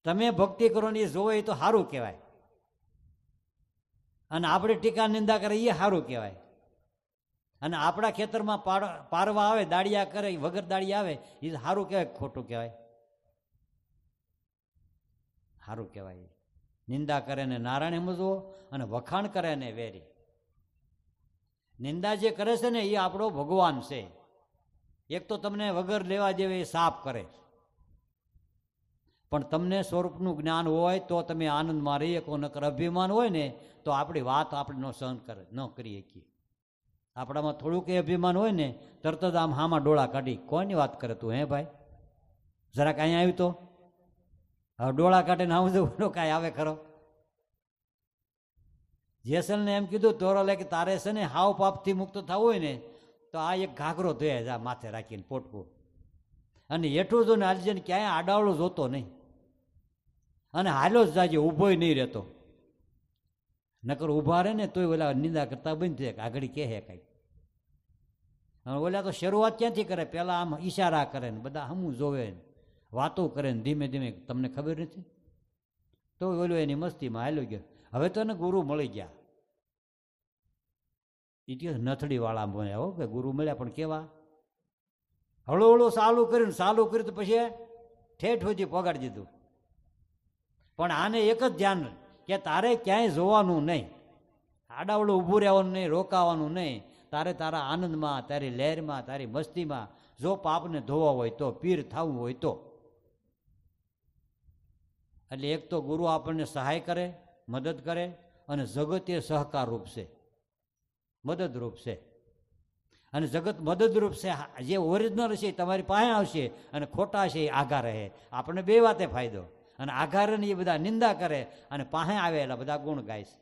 તમે ભક્તિ કરો ને એ જોવે એ તો સારું કહેવાય, અને આપણે ટીકા નિંદા કરે એ સારું કહેવાય. અને આપણા ખેતરમાં પારવા આવે, દાળિયા કરે, વગર દાળિયા આવે, એ સારું કહેવાય ખોટું કહેવાય? સારું કહેવાય. નિંદા કરે ને નારાયણ સમજવો, અને વખાણ કરે ને વેરી. નિંદા જે કરે છે ને એ આપણો ભગવાન છે. એક તો તમને વગર લેવા દેવે એ સાફ કરે, પણ તમને સ્વરૂપનું જ્ઞાન હોય તો તમે આનંદમાં રહી શકો. નકર અભિમાન હોય ને તો આપણી વાત આપણે સહન ન કરી શકીએ. આપણામાં થોડુંક એ અભિમાન હોય ને, તરત જ આમ હામાં ડોળા કાઢી, કોની વાત કરે તું? હે ભાઈ, જરાક અહીંયા આવ્યું તો હવે ડોળા કાઢીને આવું જવું કાંઈ આવે ખરો? જેસલને એમ કીધું તોરલે કે તારે છે ને હાવ પાપથી મુક્ત થવું હોય ને તો આ એક ઘાઘરો ધોયા જા માથે રાખીને પોટકું, અને હેઠું જો ને હાલજે, ક્યાંય આડાવડો જોતો નહીં, અને હાલો જ જાજે, ઊભોય નહીં રહેતો. નકર ઊભા રહે ને તોય ઓલા નિંદા કરતા બંધ થાય, આગળ કહે કાંઈક. ઓલા તો શરૂઆત ક્યાંથી કરે? પહેલાં આમ ઈશારા કરે ને બધા હમું જોવે ને વાતો કરે ને ધીમે ધીમે, તમને ખબર નથી તો ઓલો એની મસ્તીમાં હાલ્યો ગયો. હવે તો એને ગુરુ મળી ગયા. ઇતિહાસ નથડીવાળા મળ્યા હો, કે ગુરુ મળ્યા, પણ કેવા હળો હળો ચાલુ કર્યું તો પછી ઠેઠ સુધી પગાડી દીધું. પણ આને એક જ ધ્યાન કે તારે ક્યાંય જોવાનું નહીં, આડાવડું ઊભું રહેવાનું નહીં, રોકાવાનું નહીં. તારે તારા આનંદમાં, તારી લહેરમાં, તારી મસ્તીમાં જો પાપને ધોવા હોય તો, પીર થવું હોય તો. એટલે એક તો ગુરુ આપણને સહાય કરે, મદદ કરે, અને જગત એ સહકાર રૂપ છે, મદદરૂપ છે. અને જગત મદદરૂપ છે. જે ઓરિજિનલ છે તમારી પાસે આવશે, અને ખોટા છે એ આઘા રહે. આપણને બે વાતે ફાયદો. અને આઘા રહે ને એ બધા નિંદા કરે, અને પાસે આવેલા બધા ગુણ ગાય છે.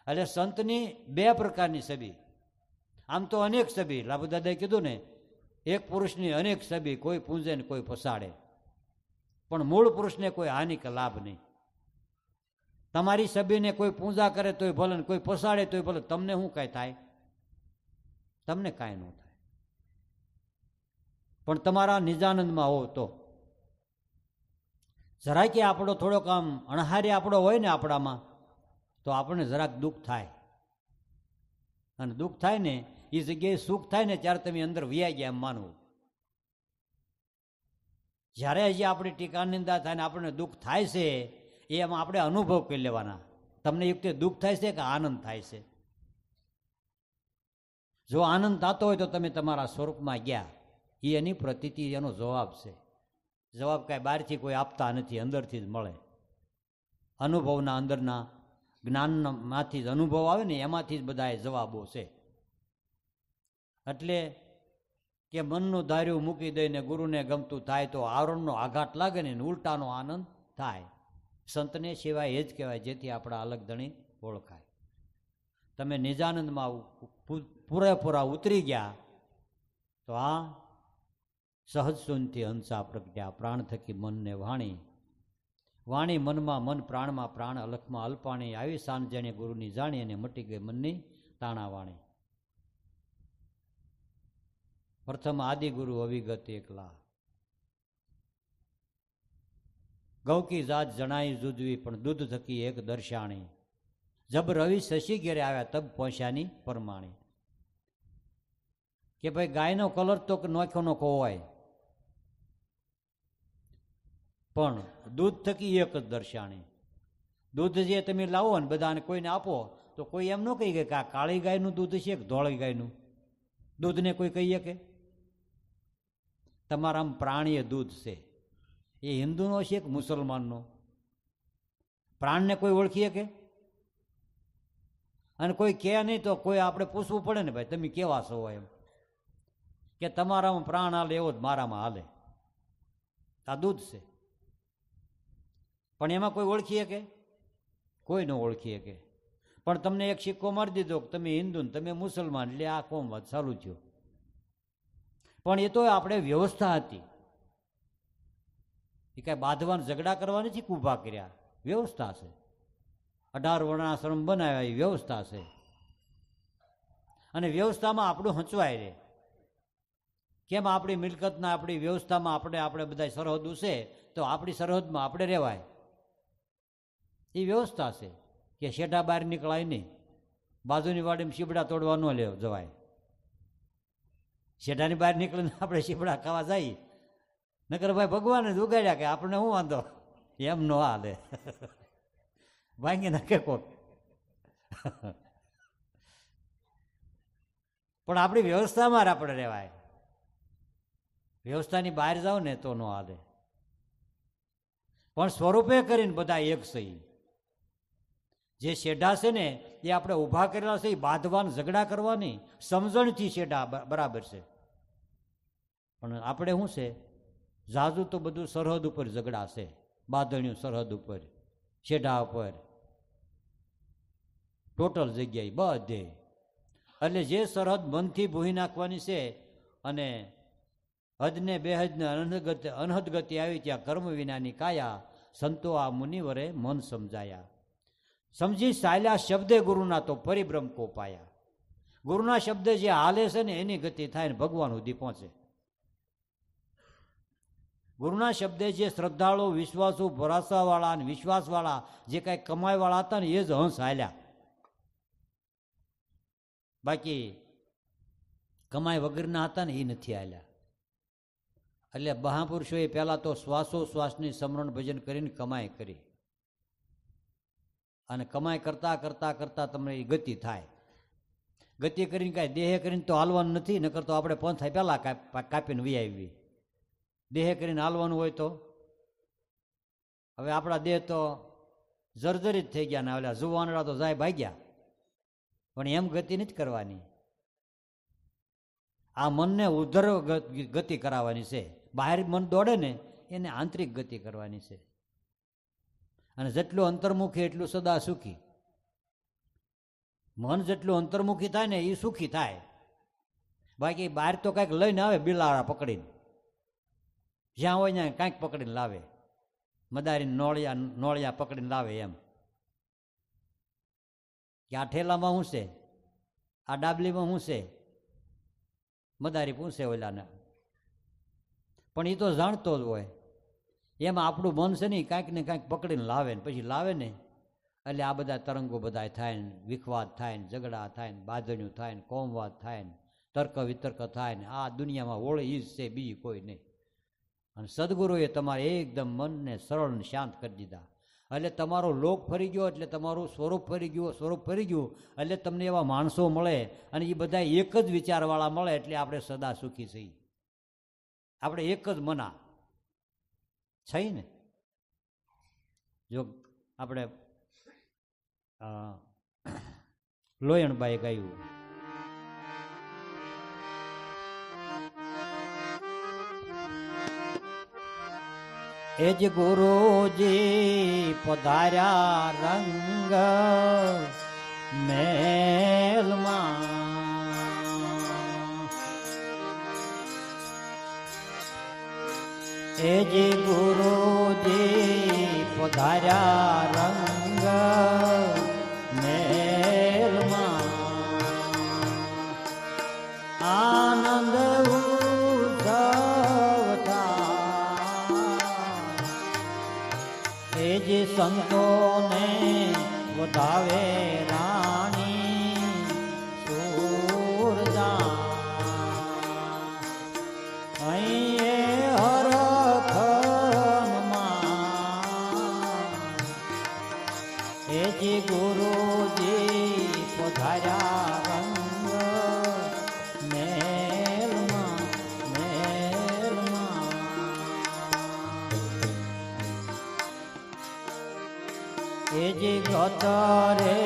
એટલે સંતની બે પ્રકારની છબી. આમ તો અનેક છબી, લાભુદાદાએ કીધું ને, એક પુરુષની અનેક છબી, કોઈ પૂંજે ને કોઈ પસાડે, પણ મૂળ પુરુષને કોઈ હાનિ કે લાભ નહીં. તમારી છબીને કોઈ પૂજા કરે તોય ભલે, ને કોઈ પસાડે તોય ભલે, તમને શું કાંઈ થાય? તમને કાંઈ ન થાય. પણ તમારા નિજાનંદમાં હો તો જરાક આપણો થોડોક આમ અણહારી આપણો હોય ને આપણામાં, તો આપણને જરાક દુઃખ થાય. અને દુઃખ થાય ને એ જગ્યાએ સુખ થાય ને ત્યારે તમે અંદર વ્યાઈ ગયા એમ માનવું. જ્યારે હજી આપણી ટીકા નિંદા થાય ને આપણને દુઃખ થાય છે, એમાં આપણે અનુભવ કરી લેવાના. તમને એક તો દુઃખ થાય છે કે આનંદ થાય છે? જો આનંદ થતો હોય તો તમે તમારા સ્વરૂપમાં ગયા, એ એની પ્રતીતિ, એનો જવાબ છે. જવાબ કાંઈ બહારથી કોઈ આપતા નથી, અંદરથી જ મળે. અનુભવના અંદરના જ્ઞાનમાંથી જ અનુભવ આવે ને, એમાંથી જ બધા જવાબો છે. એટલે કે મનનું ધાર્યું મૂકી દઈને ગુરુને ગમતું થાય તો આવરણનો આઘાત લાગે ને ઉલટાનો આનંદ થાય. સંતને સિવાય એ જ કહેવાય જેથી આપણા અલગધણી ઓળખાય. તમે નિજાનંદમાં પૂરેપૂરા ઉતરી ગયા તો આ સહજ શૂન્યથી હંસા પ્રગટ્યા, પ્રાણ થકી મનને વાણી, વાણી મનમાં, મન પ્રાણમાં, પ્રાણ અલખમાં અલ્પાણી, આવી સાન જેણે ગુરુની જાણી અને મટી ગઈ મનની તાણા વાણી. પ્રથમ આદિગુરુ અવિગત એકલા, ગૌકી જાત જણાઈ જુદવી પણ દૂધ થકી એક દર્શાણી, જબ રવિ શશી ઘેરે આવ્યા તબ પહોંચ્યાની પરમાણી. કે ભાઈ ગાયનો કલર તો નોખો નોખો હોય, પણ દૂધ થકી એક જ દર્શાણી. દૂધ જે તમે લાવો ને બધાને કોઈને આપો તો કોઈ એમ ન કહી કે આ કાળી ગાયનું દૂધ છે કે ધોળી ગાયનું દૂધને કોઈ કહીએ કે તમારામાં પ્રાણીય દૂધ છે, એ હિન્દુનો છે કે મુસલમાનનો? પ્રાણને કોઈ ઓળખીએ કે? અને કોઈ કહે નહીં તો કોઈ આપણે પૂછવું પડે ને, ભાઈ તમે કેવા છો એમ, કે તમારામાં પ્રાણ હાલે એવો જ મારામાં હાલે, આ દૂધ છે. પણ એમાં કોઈ ઓળખીએ કે? કોઈ ન ઓળખીએ કે. પણ તમને એક સિક્કો મારી દીધો કે તમે હિન્દુ ને તમે મુસલમાન, એટલે આ કોમ વાત ચાલુ થયો. પણ એ તો આપણે વ્યવસ્થા હતી, એ કાંઈ બાંધવાના ઝઘડા કરવા નથી ઊભા કર્યા, વ્યવસ્થા છે. 18 વર્ણાશ્રમ બનાવ્યા, એ વ્યવસ્થા છે. અને વ્યવસ્થામાં આપણું હંચવાય રહે. કેમ આપણી મિલકતના આપણી વ્યવસ્થામાં આપણે બધા સરહદ છે તો આપણી સરહદમાં આપણે રહેવાય, એ વ્યવસ્થા છે. કે શેઢા બહાર નીકળાય નહીં, બાજુની વાડીમાં શીબડા તોડવા ન જવાય. શેઢાની બહાર નીકળીને આપણે શીબડા ખાવા જઈએ, નકર ભાઈ ભગવાને જ ઉગાડ્યા કે આપણને શું વાંધો, એમ ન હાલે. ભાંગી નાખે કોક. પણ આપણી વ્યવસ્થામાં આપણે રહેવાય, વ્યવસ્થાની બહાર જાઓ ને તો ન હાલે. પણ સ્વરૂપે કરીને બધા એક સહી. જે શેઢા છે ને એ આપણે ઊભા કરેલા છે, એ બાંધવાન ઝઘડા કરવાની સમજણથી શેઢા બરાબર છે. પણ આપણે શું છે, ઝાઝુ તો બધું સરહદ ઉપર ઝઘડા છે, બાંધણીઓ સરહદ ઉપર, શેઢા ઉપર, ટોટલ જગ્યાએ બધે. એટલે જે સરહદ મનથી ભૂહી નાખવાની છે અને હદને બેહદને અનહદ ગતિ આવી ત્યાં કર્મ વિનાની કાયા, સંતો આ મુનિવરે મન સમજાયા. સમજી સાયલા શબ્દે ગુરુના તો પરિભ્રમ કો પાયા. ગુરુના શબ્દે જે હાલે છે ને એની ગતિ થાય ને ભગવાન સુધી પહોંચે. ગુરુના શબ્દે જે શ્રદ્ધાળુ, વિશ્વાસુ, ભરોસાવાળા અને વિશ્વાસવાળા જે કાંઈ કમાઈવાળા હતા ને એ જ હંસ હાલ્યા. બાકી કમાઈ વગરના હતા ને એ નથી હાલ્યા. એટલે મહાપુરુષોએ પહેલાં તો શ્વાસોશ્વાસની સ્મરણ ભજન કરીને કમાઈ કરી, અને કમાઈ કરતાં કરતાં કરતાં તમને એ ગતિ થાય. ગતિ કરીને કાંઈ દેહે કરીને તો હાલવાનું નથી, નકર તો આપણે પંથાય પહેલાં કાપીને વી આવી. દેહે કરીને હાલવાનું હોય તો હવે આપણા દેહ તો જર્જરિત થઈ ગયા ને, ઓલા જુવાનડા તો જાય ભાગ્યા. પણ એમ ગતિ નથી કરવાની, આ મનને ઉધર ગતિ કરાવવાની છે. બહાર મન દોડે ને એને આંતરિક ગતિ કરવાની છે. અને જેટલું અંતર્મુખી એટલું સદા સુખી. મન જેટલું અંતર્મુખી થાય ને એ સુખી થાય. બાકી બહાર તો કાંઈક લઈને આવે, બિલાડા પકડીને, જ્યાં હોય ત્યાં કાંઈક પકડીને લાવે, મદારીને નોળિયા પકડીને લાવે. એમ કે આ ઠેલામાં શું છે, આ ડાબલીમાં શું છે, મદારી પૂછે ઓલાને. પણ એ તો જાણતો જ હોય. એમાં આપણું મન છે ને કાંઈક ને કાંઈક પકડીને લાવે ને પછી લાવે ને એટલે આ બધા તરંગો બધા થાય ને, વિખવાદ થાય ને, ઝઘડા થાય ને, બાંધણીઓ થાય ને, કોમવાદ થાય ને, તર્ક વિતર્ક થાય ને. આ દુનિયામાં હોળી ઈ જ છે, બીજી કોઈ નહીં. અને સદગુરુએ તમારે એકદમ મનને સરળ ને શાંત કરી દીધા. એટલે તમારો લોક ફરી ગયો, એટલે તમારું સ્વરૂપ ફરી ગયું, સ્વરૂપ ફરી ગયું એટલે તમને એવા માણસો મળે અને એ બધા એક જ વિચારવાળા મળે એટલે આપણે સદા સુખી છીએ. આપણે એક જ મના છે ને. જો આપણે લોયણબાઈ ગાયું, એ જ ગુરુજી પધાર્યા રંગ મેલમાં, એ જ ગુરુજી પધાર્યા રંગ મેલમાં, આનંદ જે સંતોને વધાવે રાણી સુરજા, અહીં હરખમાં એ જે ગુરુજી પધાર્યા રંગ મેલમાં, મેલમાં. એ જે ગતરે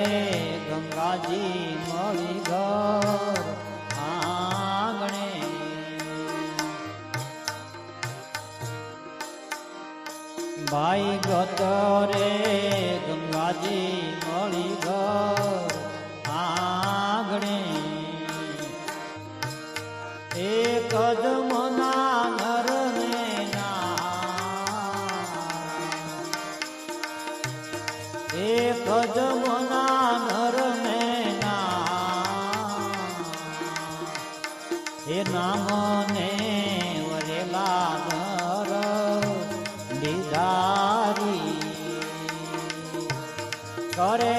ગંગાજી મળી ઘર આંગણે, ભાઈ ગતરે ગંગાજી મળી ઘર આંગણે, એક જ મના નરને એક જ મના નરને એ નામને વરેલા નર દીધારી કરે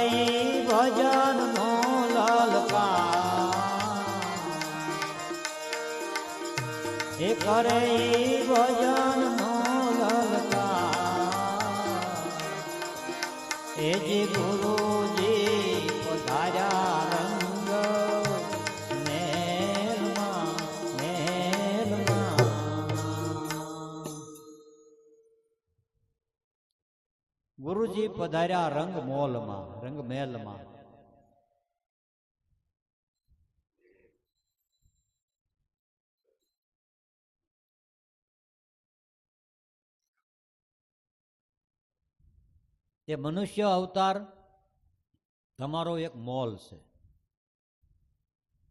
ભજન નો લલકાર, એ કરે ભજન નો લલકાર. એ જે ગુરુજી પધાર્યા રંગ મેલમાં, મેલમાં. ગુરુજી પધાર્યા રંગ મોલમાં, રંગ મેલમાં. એ મનુષ્ય અવતાર તમારો એક મોલ છે,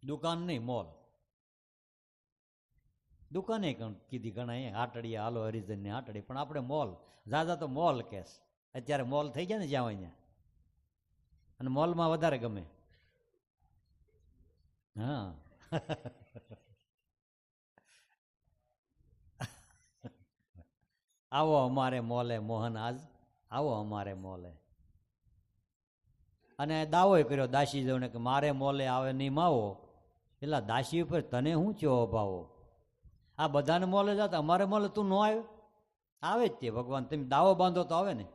દુકાન નહીં, મોલ. દુકાને કીધી ઘણા હાટડીએ હાલો હરિજનની હાટડી, પણ આપણે મોલ, ઝાઝા તો મોલ કેસ. અત્યારે મોલ થઈ ગયા ને જ્યાં હોય ત્યાં, અને મોલમાં વધારે ગમે. હા આવો અમારે મોલે મોહન, આજ આવો અમારે મોલે. અને દાવો કર્યો દાસી જવને કે મારે મોલે આવે નહીં માવો. એટલે દાસી ઉપર તને શું ચો ભાવો, આ બધાને મોલે જતા અમારે મોલે તું ન આવ્યો? આવે જ તે ભગવાન, તમે દાવો બાંધો તો આવે ને.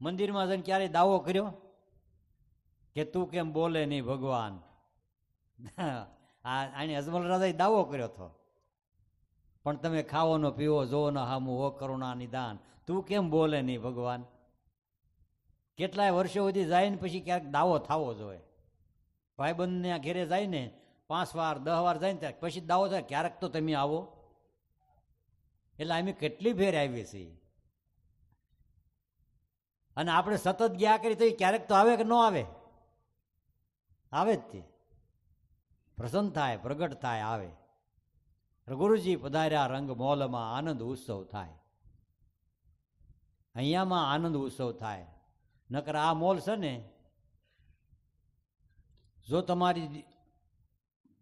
મંદિરમાં જઈને ક્યારેય દાવો કર્યો કે તું કેમ બોલે નહીં ભગવાન? આને અજમલ રાજાએ દાવો કર્યો હતો, પણ તમે ખાવો ન પીવો જોવો ન હામું હો કરુણા નિદાન, તું કેમ બોલે નહીં ભગવાન? કેટલાય વર્ષો સુધી જાય ને પછી ક્યાંક દાવો થવો જોઈએ. ભાઈબંધને ઘેરે જાય ને 5 વાર 10 વાર જાય ને ત્યારે પછી દાવો થાય ક્યારેક તો તમે આવો. એટલે અમે કેટલી ફેર આવીએ છીએ, અને આપણે સતત ગયા કરી તો ક્યારેક તો આવે કે ન આવે? આવે જ તે. પ્રસન્ન થાય, પ્રગટ થાય, આવે. ગુરુજી પધાર્યા રંગ મોલમાં, આનંદ ઉત્સવ થાય. અહીંયામાં આનંદ ઉત્સવ થાય. નકર આ મોલ છે ને, જો તમારી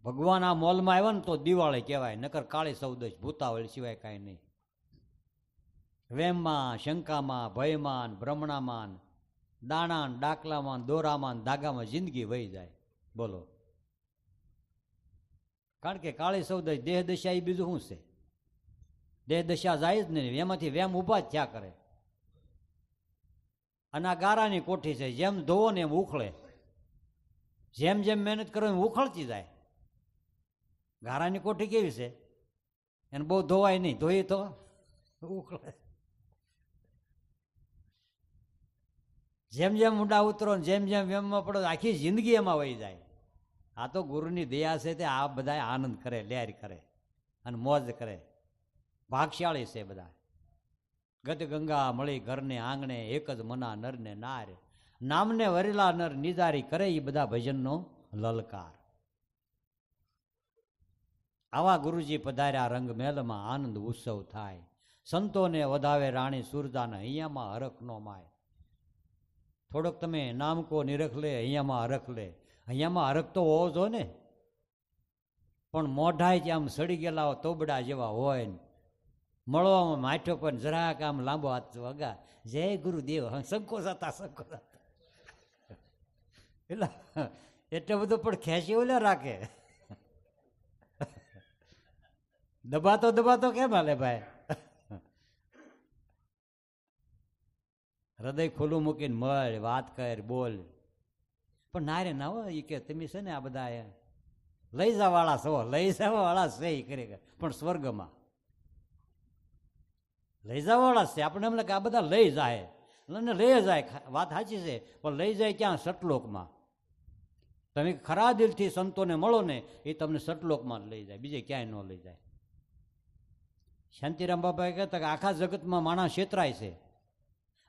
ભગવાન આ મોલમાં આવ્યા ને તો દિવાળી કહેવાય, નકર કાળી સૌદશ ભૂતાવળ સિવાય કાંઈ નહીં. વેમમાં, શંકામાં, ભયમાન, ભ્રમણામાન, દાણાન, ડાકલામાં, દોરામાં, ધાગામાં જિંદગી વહી જાય. બોલો. કારણ કે કાળી સૌદશ દેહ દશા એ બીજું શું છે? દેહ દશા જાય જ નહીં, એમાંથી વેમ ઊભા જ થયા કરે. અને આ ગારાની કોઠી છે, જેમ ધોવો ને એમ ઉખળે, જેમ જેમ મહેનત કરો એમ ઉખળતી જાય. ગારાની કોઠી કેવી છે, એને બહુ ધોવાય નહીં, ધોઈ તો ઉખળે. જેમ જેમ ઊંડા ઉતરો જેમ જેમ વેમમાં પડો આખી જિંદગી એમાં વહી જાય. આ તો ગુરુની દયા છે તે આ બધા આનંદ કરે, લહેર કરે અને મોજ કરે. ભાગશાળી છે બધા. ગત ગંગા મળી ઘરને આંગણે, એક જ મના નરને નાર, નામને વરેલા નર નિજારી કરે, એ બધા ભજનનો લલકાર. આવા ગુરુજી પધાર્યા રંગ મેલમાં, આનંદ ઉત્સવ થાય. સંતોને વધાવે રાણી સુરદાને, અહીંયામાં હરખ નો માય. થોડોક તમે નામકો નિરખ લે, અહીંયામાં હરખ લે. અહીંયામાં હરખ તો હોવો જો ને, પણ મોઢાય જે આમ સડી ગયેલા તોબડા જેવા હોય ને, મળવામાં માઠો પણ જરાક આમ લાંબો હાથ વગા, જય ગુરુદેવ, સંકોચ હતા સંકોચ હતા. એટલે બધું પણ ખેંચી ઓલા રાખે. દબાતો કેમ હાલે ભાઈ? હૃદય ખુલ્લું મૂકીને મળ, વાત કર, બોલ. પણ ના રે ના હોય, એ કે તમે છે ને આ બધા લઈ જવા વાળા છો, લઈ જવા વાળા છે એ કરે, પણ સ્વર્ગમાં લઈ જવા વાળા છે. આપણે એમ લાગે આ બધા લઈ જાય, અને લઈ જાય, વાત સાચી છે, પણ લઈ જાય ક્યાં? સટલોકમાં. તમે ખરા દિલથી સંતોને મળો ને, એ તમને સટલોકમાં લઈ જાય, બીજે ક્યાંય ન લઈ જાય. શાંતિરામ બાપા કહેતા કે આખા જગતમાં માણસ છેતરાય છે,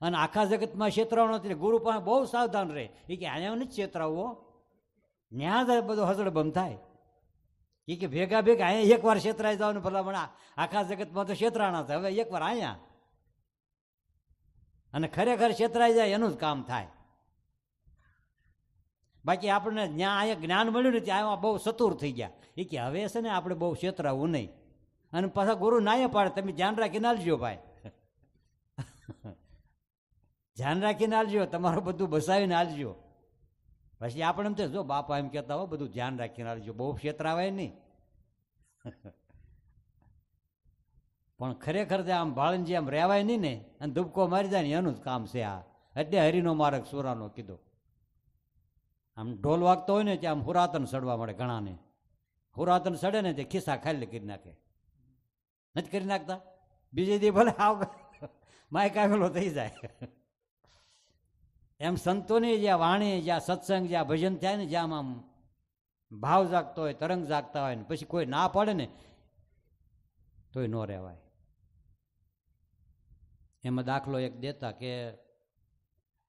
અને આખા જગતમાં છેતરાવાનો નથી, ગુરુ પાસે બહુ સાવધાન રહે. એ કે અહીંયા નથી છેતરાવવો, ન્યા જ બધો હસડબમ થાય. એ કે ભેગા અહીંયા એકવાર છેતરાઈ જવાનું, ભલા આખા જગતમાં તો છેતરાણા થાય, હવે એકવાર અહીંયા, અને ખરેખર છેતરાઈ જાય એનું જ કામ થાય. બાકી આપણને જ્યાં અહીંયા જ્ઞાન મળ્યું ને ત્યાં બહુ સતુર થઈ ગયા. એ કે હવે છે ને આપણે બહુ છેતરાવું નહીં. અને પાછા ગુરુ નાય પાડે, તમે ધ્યાન રાખીને આલજો ભાઈ, ધ્યાન રાખીને આલજો, તમારું બધું બસાવીને આલજો. પછી આપણે એમ જો બાપા એમ કહેતા હો બધું ધ્યાન રાખીને આલજો, બહુ છેતરાવાય નહીં. પણ ખરેખર જે આમ ભાળનજી આમ રહેવાય નહીં ને, અને ધૂપકો મારી જાય ને એનું જ કામ છે આ. એટલે હરિનો માર્ગ સુરાનો કીધો. આમ ઢોલ વાગતો હોય ને ત્યાં આમ હુરાતન સડવા મળે ઘણાને. હુરાતન સડે ને તે ખિસ્સા ખાલી કરી નાખે, નથી કરી નાખતા? બીજે દી ભલે આવ માય કાગલો થઈ જાય. એમ સંતોની જ્યાં વાણી, જ્યાં સત્સંગ, જ્યાં ભજન થાય ને, જ્યાં આમ ભાવ જાગતો હોય, તરંગ જાગતા હોય ને, પછી કોઈ ના પડે ને તોય ન રહેવાય. એમાં દાખલો એક દેતા કે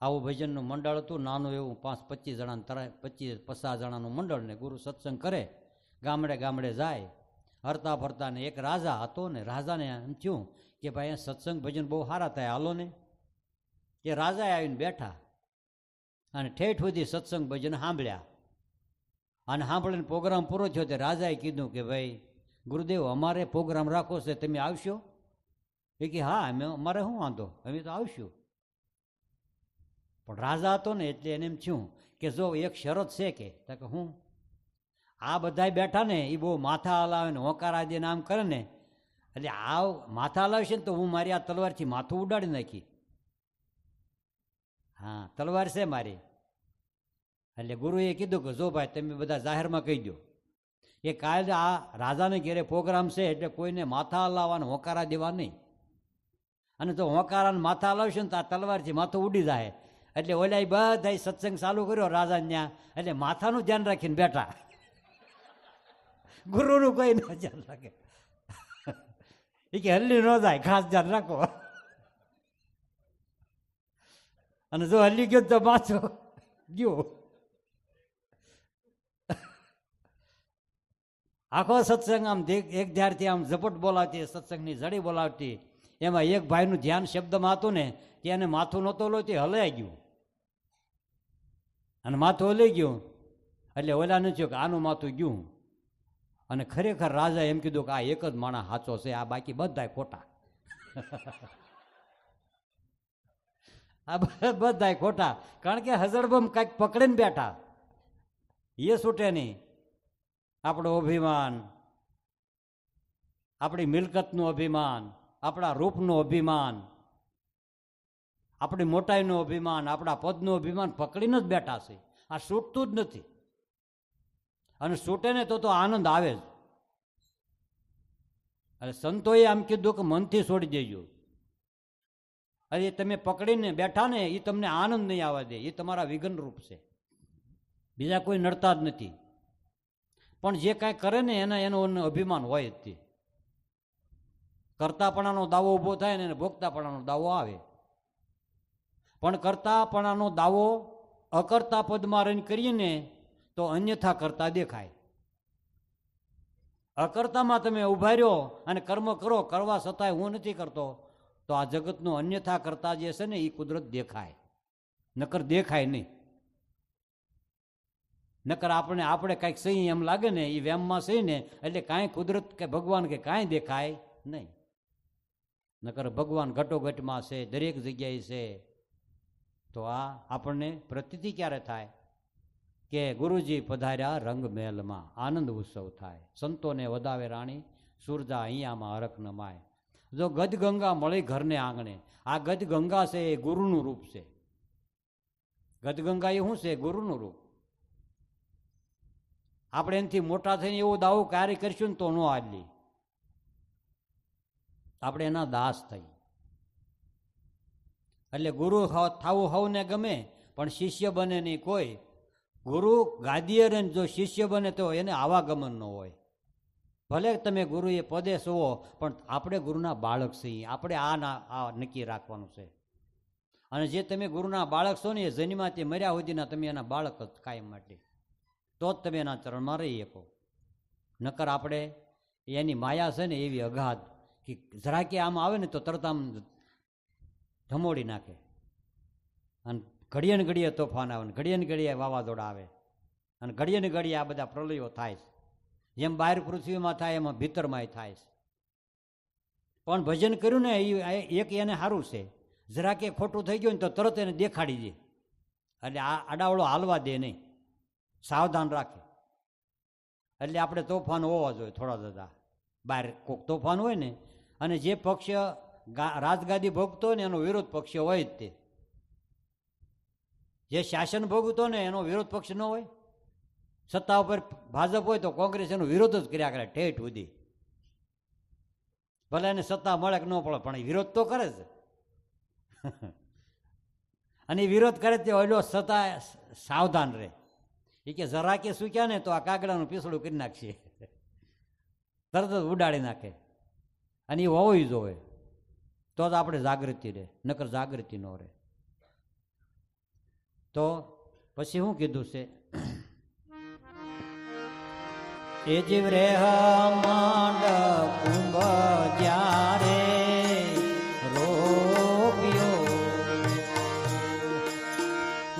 આવું ભજનનું મંડળ હતું, નાનું એવું 5-25 જણાનું, 25-50 જણાનું મંડળ, ને ગુરુ સત્સંગ કરે, ગામડે ગામડે જાય હરતા ફરતા. ને એક રાજા હતો ને, રાજાને એમ થયું કે ભાઈ સત્સંગ ભજન બહુ સારા થાય, હાલો ને. એ રાજાએ આવીને બેઠા અને ઠેઠ સુધી સત્સંગ ભજન સાંભળ્યા. અને સાંભળીને પ્રોગ્રામ પૂરો થયો તે રાજાએ કીધું કે ભાઈ ગુરુદેવ, અમારે પ્રોગ્રામ રાખવો છે, તમે આવશો? એ કે હા, અમારે શું વાંધો, અમે તો આવશું. પણ રાજા હતો ને એટલે એને એમ થયું કે જો એક શરત છે કે હું આ બધા બેઠા ને એ બહુ માથા હલાવે ને હોકારા દે નામ કરે ને, એટલે આ માથા હલાવશે ને તો હું મારી આ તલવારથી માથું ઉડાડી નાખી. હા, તલવાર છે મારી. એટલે ગુરુએ કીધું કે જો ભાઈ તમે બધા જાહેરમાં કહી દો એ કાલે આ રાજાને ઘેરે પ્રોગ્રામ છે, એટલે કોઈને માથા હલાવવાને હોકારા દેવા નહીં. અને જો હોકારાને માથા હલાવશે ને તો આ તલવારથી માથું ઉડી જાય. એટલે ઓલા બધા સત્સંગ ચાલુ કર્યો રાજાને ત્યાં, એટલે માથાનું ધ્યાન રાખીને બેઠા, ગુરુનું કોઈ ન ધ્યાન રાખે. એ કે હલ્લી ન જાય, ખાસ ધ્યાન રાખો. અને જો હલ્લી ગયો તો પાછો ગયો. આખો સત્સંગ આમ એક ધ્યારથી આમ ઝપટ બોલાવતી, સત્સંગની જડી બોલાવતી. એમાં એક ભાઈનું ધ્યાન શબ્દમાં હતું ને, તેને માથું નહોતો લો, તે હલાઈ ગયું. અને માથું હલાઈ ગયું એટલે ઓલાને થયું કે આનું માથું ગયું. અને ખરેખર રાજા એમ કીધું કે આ એક જ માણસ સાચો છે, આ બાકી બધા ખોટા. આ બધા ખોટા, કારણ કે હજળબમ કાંઈક પકડીને બેઠા, એ છૂટે નહીં. આપણું અભિમાન, આપણી મિલકતનું અભિમાન, આપણા રૂપનું અભિમાન, આપણી મોટાઈનું અભિમાન, આપણા પદનું અભિમાન પકડીને જ બેઠા છે. આ છૂટતું જ નથી. અને છૂટે ને તો આનંદ આવે જ. એટલે સંતોએ આમ કીધું કે મનથી છોડી દેજો. અરે તમે પકડીને બેઠા ને એ તમને આનંદ નહીં આવવા દે, એ તમારા વિઘ્ન રૂપ છે. બીજા કોઈ નડતા જ નથી. પણ જે કાંઈ કરે ને એનો અભિમાન હોય જ તે. કરતાપણાનો દાવો ઊભો થાય ને ભોગતાપણાનો દાવો આવે. પણ કરતાપણાનો દાવો અકર્તા પદમાં રહીને કરીએ ને તો અન્યથા કરતા દેખાય. અકર્તામાં તમે ઉભા રહ્યો અને કર્મ કરો, કરવા છતાંય હું નથી કરતો, તો આ જગતનું અન્યથા કરતા જે છે ને એ કુદરત દેખાય. નકર દેખાય નહીં. નકર આપણે કાંઈક સહી એમ લાગે ને એ વેમમાં સહી ને એટલે કાંઈ કુદરત કે ભગવાન કે કાંઈ દેખાય નહીં. નકર ભગવાન ઘટોઘટમાં છે, દરેક જગ્યાએ છે. તો આ આપણને પ્રતીતિ ક્યારે થાય કે ગુરુજી પધાર્યા રંગ મહેલમાં, આનંદ ઉત્સવ થાય. સંતોને વધાવે રાણી, સુરજા અહીંયામાં હરખ ન માય. જો ગદગંગા મળી ઘરને આંગણે. આ ગદગંગા છે એ ગુરુનું રૂપ છે. ગદગંગા એ શું છે? ગુરુનું રૂપ. આપણે એનાથી મોટા થઈને એવો દાવો કાર્ય કરીશું ને તો ન આડલી. આપણે એના દાસ થઈ. એટલે ગુરુ થવું સૌને ગમે, પણ શિષ્ય બને નહીં કોઈ. ગુરુ ગાદીએ રહીને જો શિષ્ય બને તો એને આવાગમન ન હોય. ભલે તમે ગુરુ એ પદે છો, પણ આપણે ગુરુના બાળક છીએ. આપણે આ નક્કી રાખવાનું છે. અને જે તમે ગુરુના બાળક છો ને એ જન્માથી મર્યા સુધીના તમે એના બાળક જ કાયમ માટે. તો જ તમે એના ચરણમાં રહી શકો. નકર આપણે એની માયા છે ને એવી અગાધ કે જરા કે આમ આવે ને તો તરત આમ ધમોડી નાખે. અને ઘડીએ ને ઘડીએ તોફાન આવે ને ઘડીએ ને ઘડીએ વાવાઝોડા આવે અને ઘડીએ ને ઘડીએ આ બધા પ્રલયો થાય છે. જેમ બહાર પૃથ્વીમાં થાય એમાં ભીતરમાંય થાય છે. પણ ભજન કર્યું ને એ એક એને સારું છે. જરા કે ખોટું થઈ ગયું ને તો તરત એને દેખાડી દે. એટલે આ આડાવડો હાલવા દે નહીં, સાવધાન રાખે. એટલે આપણે તોફાન હોવા જોઈએ થોડા દાદા. બહાર કોઈક તોફાન હોય ને, અને જે પક્ષ રાજગાદી ભોગતો હોય ને એનો વિરોધ પક્ષ હોય જ તે. જે શાસન ભોગવતો ને એનો વિરોધ પક્ષ ન હોય. સત્તા ઉપર ભાજપ હોય તો કોંગ્રેસ એનો વિરોધ જ કર્યા કરે ઠેઠ સુધી. ભલે એને સત્તા મળે કે ન પડે, પણ એ વિરોધ તો કરે છે. અને એ વિરોધ કરે તે ઓલો સત્તા સાવધાન રહે. એ કે જરા કે સૂક્યા ને તો આ કાગડાનું પીસડું કરી નાખશે, તરત જ ઉડાડી નાખે. અને એ હોવું જોવે તો જ આપણે જાગૃતિ રહે, નકર જાગૃતિ ન રહે. તો પછી શું કીધું છે? એ જીવ રે માંડ કુંભ જ્યારે રોપ્યો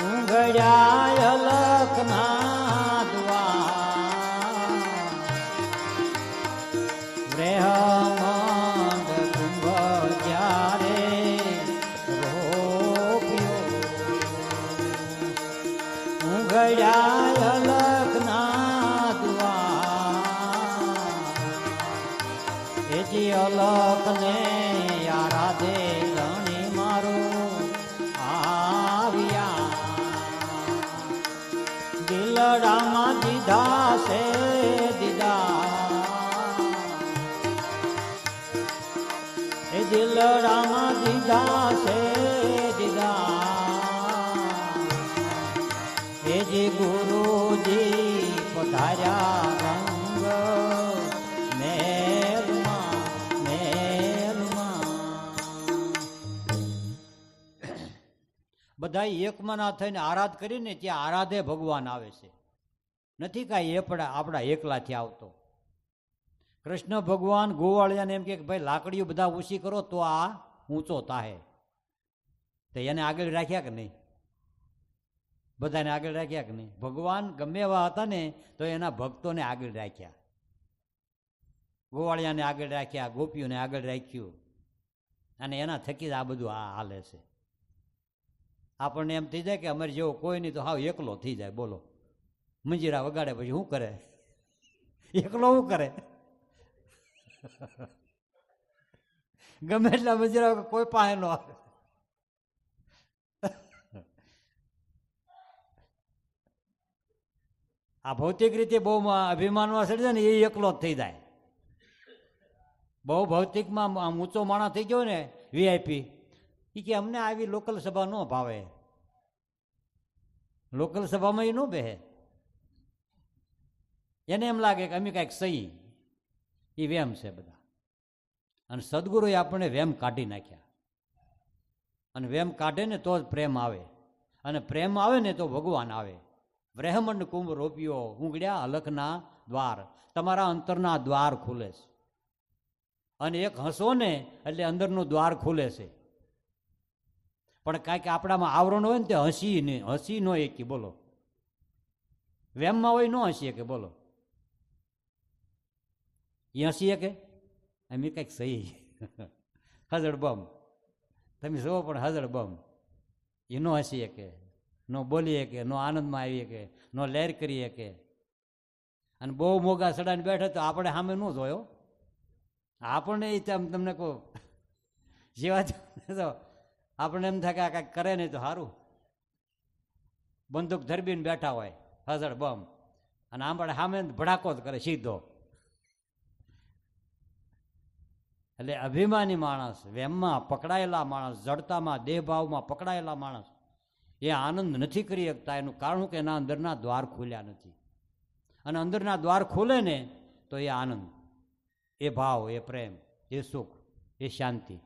ઊંઘડ્યા લખના દ્વાર રે માંડ કુંભ જ્યારે રોપ્યો ઊંઘડ્યા લખના દ્વાર એજી અલખ ને આરાધે ધણી મારું આવ્યા દિલડામાં દીધા છે દીદા એ દિલડામાં દીધા છે દીદા એ જે ગુરુજી પધાર્યા રંગ મેલમાં બધા એકમના થઈને આરાધ કરીને ત્યાં આરાધે ભગવાન આવે છે. નથી કાંઈ આપણા એકલાથી આવતો. કૃષ્ણ ભગવાન ગોવાળિયાને એમ કે ભાઈ લાકડીઓ બધા ઊંચી કરો તો આ ઊંચો તાહે. તો એને આગળ રાખ્યા કે નહીં? બધાને આગળ રાખ્યા કે નહીં? ભગવાન ગમે એવા હતા ને તો એના ભક્તોને આગળ રાખ્યા. ગોવાળિયાને આગળ રાખ્યા, ગોપીઓને આગળ રાખ્યું, અને એના થકી જ આ બધું આ હાલે છે. આપણને એમ થઈ જાય કે અમારે જેવો કોઈ નહીં તો હાવ એકલો થઈ જાય. બોલો, મંજીરા વગાડે પછી શું કરે? એકલો શું કરે? ગમે એટલા મંજીરા કોઈ પાસે ન આવે. આ ભૌતિક રીતે બહુ અભિમાનમાં ચડી જાય ને એ એકલો જ થઈ જાય. બહુ ભૌતિકમાં આમ ઊંચો માણસ થઈ ગયો ને વીઆઈપી, એ કે અમને આવી લોકલ સભા ન ભાવે, લોકલ સભામાં એ ન બેહે. એને એમ લાગે કે અમે કાંઈક સહી, એ વેમ છે બધા. અને સદગુરુએ આપણને વેમ કાઢી નાખ્યા. અને વેમ કાઢે ને તો જ પ્રેમ આવે, અને પ્રેમ આવે ને તો ભગવાન આવે. બ્રહ્માંડ કુંભ રોપ્યો ઊંઘડ્યા અલખના દ્વાર, તમારા અંતરના દ્વાર ખુલે છે. અને એક હસો ને એટલે અંદરનું દ્વાર ખુલે છે. પણ કાંઈક આપણામાં આવરણ હોય ને તે હસી ન એકી, બોલો. વેમમાં હોય ન હસીએ કે, બોલો. એ હસીએ કે એમ કંઈક સહી હજળ બમ, તમે જુઓ પણ હજળ બમ. એ ન હસીએ કે, ન બોલીએ કે, ન આનંદમાં આવીએ કે, ન લહેર કરીએ કે. અને બહુ મોગા સડાને બેઠે તો આપણે સામે ન જોયો. આપણને એ તમને કહું જેવા તો આપણને એમ થાય કે આ કાંઈક કરે નહીં તો સારું. બંદૂક ધરબીને બેઠા હોય હજળ બમ, અને આપણે સામે ભડાકો જ કરે સીધો. એટલે અભિમાની માણસ, વેમમાં પકડાયેલા માણસ, જડતામાં દેહભાવમાં પકડાયેલા માણસ એ આનંદ નથી કરી શકતા. એનું કારણ કે એના અંદરના દ્વાર ખુલ્યા નથી. અને અંદરના દ્વાર ખોલે ને તો એ આનંદ, એ ભાવ, એ પ્રેમ, એ સુખ, એ શાંતિ.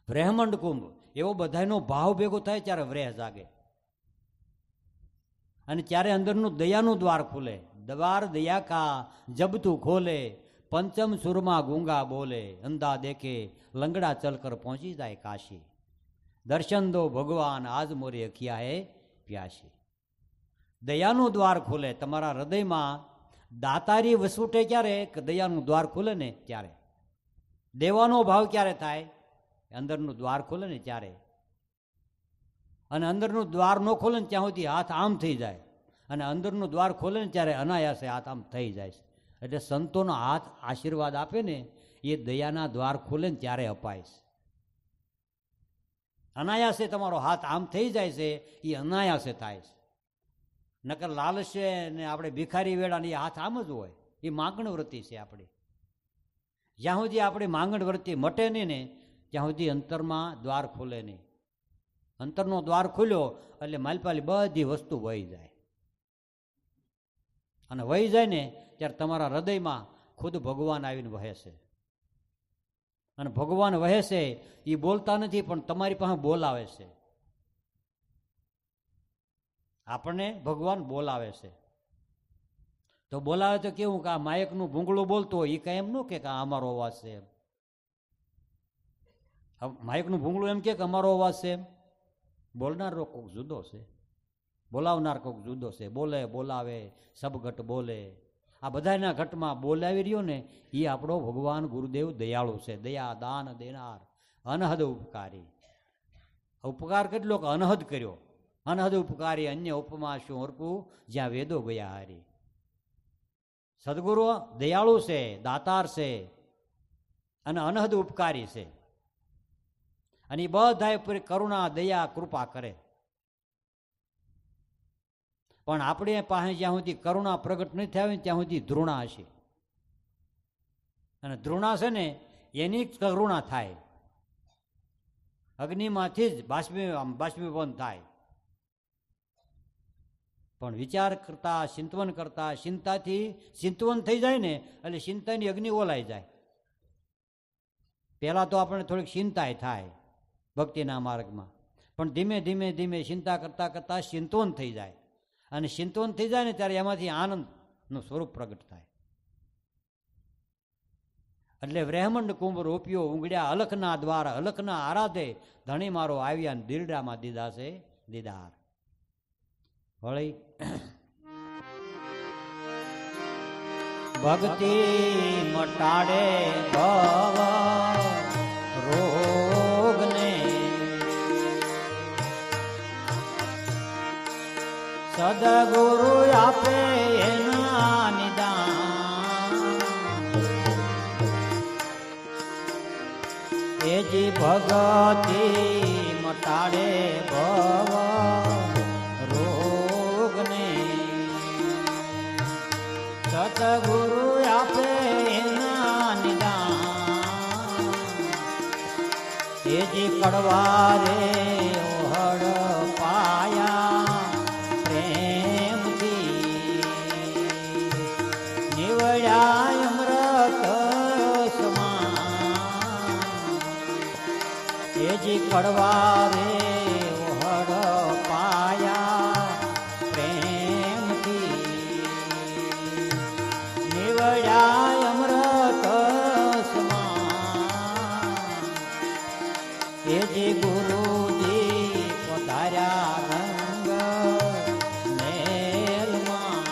બ્રહ્માંડ કુંભ એવો બધાનો ભાવ ભેગો થાય ત્યારે વ્રેહ જાગે. અને ત્યારે અંદરનું દયાનું દ્વાર ખુલે. દ્વાર દયા કા જબ તું ખોલે, પંચમ સુરમાં ગૂંગા બોલે, અંધા દેખે લંગડા ચલકર પહોંચી જાય કાશી. દર્શન દો ભગવાન આજ મોરી અખિયા હે પ્યાસી. દયાનું દ્વાર ખુલે તમારા હૃદયમાં. દાતારી વસૂટે ક્યારે? કે દયાનું દ્વાર ખુલે ને ત્યારે. દેવાનો ભાવ ક્યારે થાય? અંદરનું દ્વાર ખુલે ને ત્યારે. અને અંદરનું દ્વાર ન ખોલે ને ત્યાં સુધી હાથ આમ થઈ જાય, અને અંદરનું દ્વાર ખોલે ને ત્યારે અનાયાસે હાથ આમ થઈ જાય છે. એટલે સંતોનો હાથ આશીર્વાદ આપે ને એ દયાના દ્વાર ખોલે ને ત્યારે અપાય છે. અનાયાસે તમારો હાથ આમ થઈ જાય છે, એ અનાયાસે થાય છે. નકર લાલશે ને આપણે ભિખારી વેળાની હાથ આમ જ હોય. એ માંગણ વૃત્તિ છે આપણી. જ્યાં સુધી આપણી માંગણ વૃત્તિ મટે નહીં ને ત્યાં સુધી અંતરમાં દ્વાર ખુલે નહીં. અંતરનો દ્વાર ખુલ્યો એટલે માલપાલી બધી વસ્તુ વહી જાય. અને વહી જાય ને ત્યારે તમારા હૃદયમાં ખુદ ભગવાન આવીને વહે છે. અને ભગવાન વહે છે એ બોલતા નથી, પણ તમારી પાસે બોલાવે છે. આપણને ભગવાન બોલાવે છે. તો બોલાવે તો કેવું કે આ માયકનું ભૂંગળું બોલતું હોય, એ કાંઈ એમ ન કે આ અમારો અવાજ છે એમ. માયકનું ભૂંગળું એમ કે અમારો અવાજ છે એમ. બોલનાર કોઈક જુદો છે, બોલાવનાર કોઈક જુદો છે. બોલે, બોલાવે, સબઘટ બોલે. આ બધાના ઘટમાં બોલાવી રહ્યો ને એ આપણો ભગવાન ગુરુદેવ દયાળુ છે. દયા દાન દેનાર, અનહદ ઉપકારી. ઉપકાર કેટલો કે અનહદ કર્યો. અનહદ ઉપકારી અન્ય ઉપમા શું ઓરકું, જ્યાં વેદો ગયા હારી. સદગુરુ દયાળુ છે, દાતાર છે, અને અનહદ ઉપકારી છે. અને એ બધા ઉપર કરુણા દયા કૃપા કરે. પણ આપણે પાસે જ્યાં સુધી કરુણા પ્રગટ નહીં થાય ત્યાં સુધી ધૃણા હશે. અને ધૃણા છે ને એની કરુણા થાય. અગ્નિમાંથી જ બાષ્પીભવન થાય. પણ વિચાર કરતા, ચિંતવન કરતા, ચિંતાથી ચિંતવન થઈ જાય ને એટલે ચિંતાની અગ્નિ ઓલાઈ જાય. પહેલા તો આપણે થોડીક ચિંતાય થાય ભક્તિના માર્ગમાં, પણ ધીમે ધીમે ધીમે ચિંતા કરતા કરતા ચિંતવન થઈ જાય. અને ચિંતવન થઈ જાય ને ત્યારે એમાંથી આનંદનું સ્વરૂપ પ્રગટ થાય. એટલે બ્રહ્માંડ કુંભ રોપ્યો ઊંઘડ્યા અલખના દ્વાર, અલખના આરાધે ધણી મારો આવ્યા ને દીરડામાં દીધા છે દીદાર. વળી ભક્તિ મટાડે ભવ રોગને, સદગુરુ આપે એના નિદાન. એ જી ભગતિ મટાડે ભવ રોગને, સદગુરુ આપે એના નિદાન એ જે કડવા રે ઓહડ પાયા પ્રેમથી નિવડ્યા અમૃત સમાન એ જે કડવા રે ઓહડ પાયા પ્રેમથી નિવડ્યા અમૃત સમાન એ જે ગુરુજી પધાર્યા રંગ મેલમાં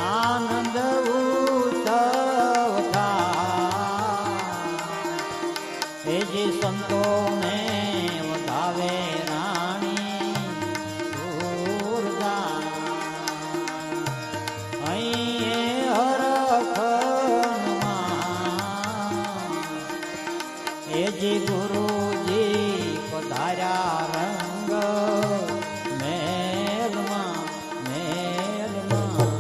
આનંદ ઉત્સવ થાય એ જે સંતોને વધાવે રાણી સુરદાસ અહીં હરખમાં એ જે ગુરુજી પધાર્યા રંગ મેલમાં મેલમાં.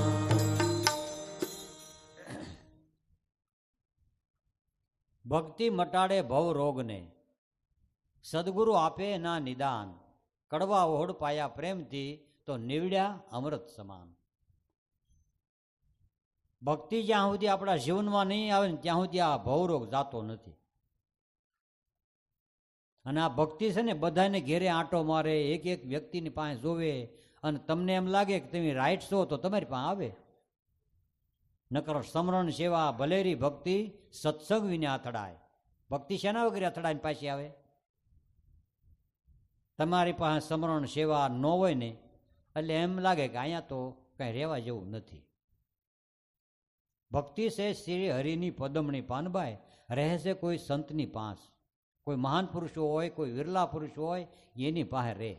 ભક્તિ મટાડે ભવ રોગને, સદગુરુ આપે ના નિદાન, કડવા ઓહડ પાયા પ્રેમથી તો નીવડ્યા અમૃત સમાન. ભક્તિ જ્યાં સુધી આપણા જીવનમાં નહીં આવે ને ત્યાં સુધી આ ભવરોગ જાતો નથી. અને આ ભક્તિ છે ને બધાને ઘેરે આંટો મારે, એક એક વ્યક્તિની પાસે જોવે, અને તમને એમ લાગે કે તમે રાઈટ છો તો તમારી પાસે આવે. નકર સમરણ સેવા ભલેરી ભક્તિ સત્સંગ વિને અથડાય. ભક્તિ શેના વગેરે અથડાઈને પાછી આવે? તમારી પાસે સમરણ સેવા ન હોય ને એટલે એમ લાગે કે અહીંયા તો કાંઈ રહેવા જેવું નથી. ભક્તિ છે શ્રી હરિની પદમણી પાનબાઈ, રહે છે કોઈ સંતની પાંચ. કોઈ મહાન પુરુષો હોય, કોઈ વિરલા પુરુષ હોય, એની પાસે રહે.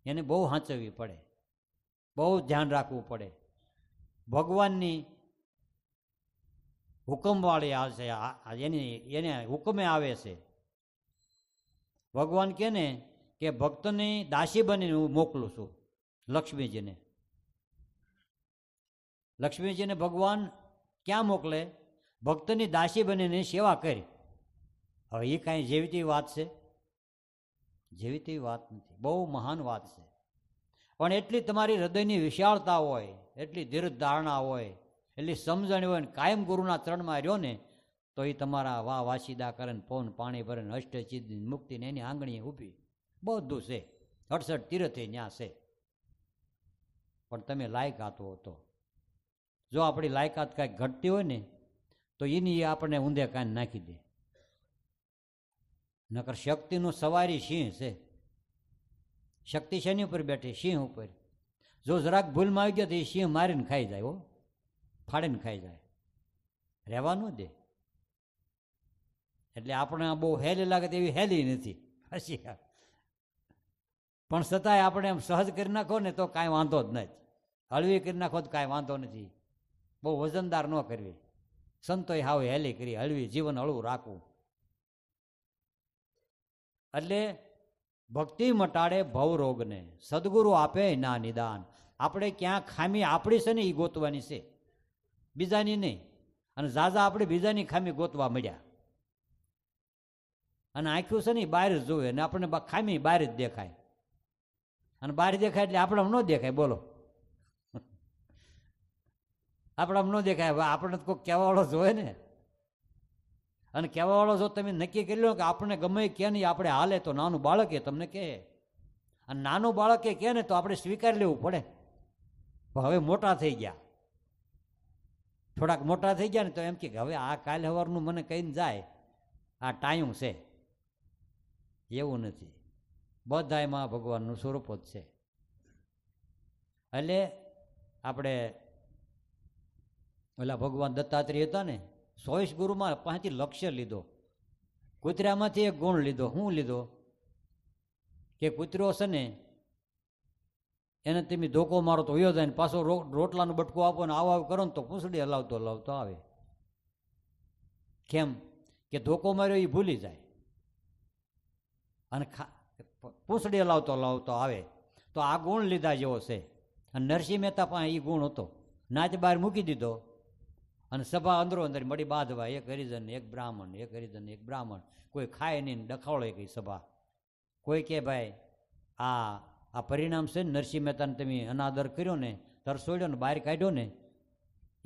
એને બહુ સાચવવી પડે, બહુ ધ્યાન રાખવું પડે. ભગવાનની હુકમવાળી આવશે, એને હુકમે આવે છે. ભગવાન કહે ને કે ભક્તની દાસી બનીને હું મોકલું છું લક્ષ્મીજીને. લક્ષ્મીજીને ભગવાન ક્યાં મોકલે? ભક્તની દાસી બનીને સેવા કરી. હવે એ કાંઈ જેવી વાત છે? જેવી તેવી વાત નથી, બહુ મહાન વાત છે. પણ એટલી તમારી હૃદયની વિશાળતા હોય, એટલી દીર્ઘ ધારણા હોય, એટલી સમજણ હોય ને કાયમ ગુરુના ચરણમાં રહ્યો ને તો એ તમારા વાહ વાસીદા કરે ને પવન પાણી ભરે ને અષ્ટચિદ મુક્તિને એની આંગણીએ ઊભી બધું છે. 68 તીર્થે ન્યા છે. પણ તમે લાયકાત હો તો, જો આપણી લાયકાત કાંઈક ઘટતી હોય ને તો એની આપણને ઊંધે કાન નાખી દે. નકર શક્તિનું સવારી સિંહ છે. શક્તિ શેની ઉપર બેઠી? સિંહ ઉપર. જો જરાક ભૂલમાં આવી ગયા તો એ સિંહ મારીને ખાઈ જાય, હો, ફાડીને ખાઈ જાય, રહેવા ન દે. એટલે આપણે આ બહુ હેલી લાગે તો એવી હેલી નથી હસી, પણ છતાંય આપણે એમ સહજ કરી નાખો ને તો કાંઈ વાંધો જ નથી. હળવી કરી નાખો તો કાંઈ વાંધો નથી. બહુ વજનદાર ન કરવી. સંતોય હાવ હેલી કરી, હળવી, જીવન હળવું રાખવું. એટલે ભક્તિ મટાડે ભવરોગને, સદગુરુ આપે ના નિદાન. આપણે ક્યાં ખામી આપણી છે ને એ ગોતવાની છે, બીજાની નહીં. અને ઝાઝા આપણે બીજાની ખામી ગોતવા મળ્યા. અને આંખ્યું છે ને બહાર જ જોવે ને આપણને ખામી બહાર જ દેખાય. અને બહાર દેખાય એટલે આપણે ન દેખાય. બોલો, આપણે ન દેખાય. આપણે કોઈ કહેવાવાળો જોવે ને. અને કહેવાવાળો જો તમે નક્કી કરી લો કે આપણે ગમે કે નહીં આપણે હાલે, તો નાનું બાળકે તમને કહે. અને નાનું બાળકે કહે ને તો આપણે સ્વીકારી લેવું પડે. હવે મોટા થઈ ગયા, થોડાક મોટા થઈ ગયા ને તો એમ કે હવે આ કાલે સવારનું મને કહીને જાય, આ ટાઈમ છે. એવું નથી. બધા એમાં ભગવાનનું સ્વરૂપ જ છે. એટલે આપણે ઓલા ભગવાન દત્તાત્રેય હતા ને, 24 ગુરુમાં પાસેથી લક્ષ્ય લીધો. કૂતરામાંથી એક ગુણ લીધો. શું લીધો? કે કૂતરો છે ને એને તમે ધોકો મારો તો વયો જાય ને પાછો રોટલાનું બટકું આપો ને આવ કરો ને તો પૂંછડી હલાવતો હલાવતો આવે. કેમ? કે ધોકો માર્યો એ ભૂલી જાય અને પૂંછડી હલાવતો હલાવતો આવે. તો આ ગુણ લીધા જેવો છે. અને નરસિંહ મહેતા પાસે એ ગુણ હતો. નાચ બહાર મૂકી દીધો અને સભા અંદરો અંદર મળી બાંધવા, એક હરિજન એક બ્રાહ્મણ, એક હરિજન એક બ્રાહ્મણ. કોઈ ખાય નહીં, ડખાવળે ગઈ સભા. કોઈ કે ભાઈ આ પરિણામ છે ને, નરસિંહ મહેતાને તમે અનાદર કર્યો ને, તરસોડ્યો ને, બહાર કાઢ્યો ને,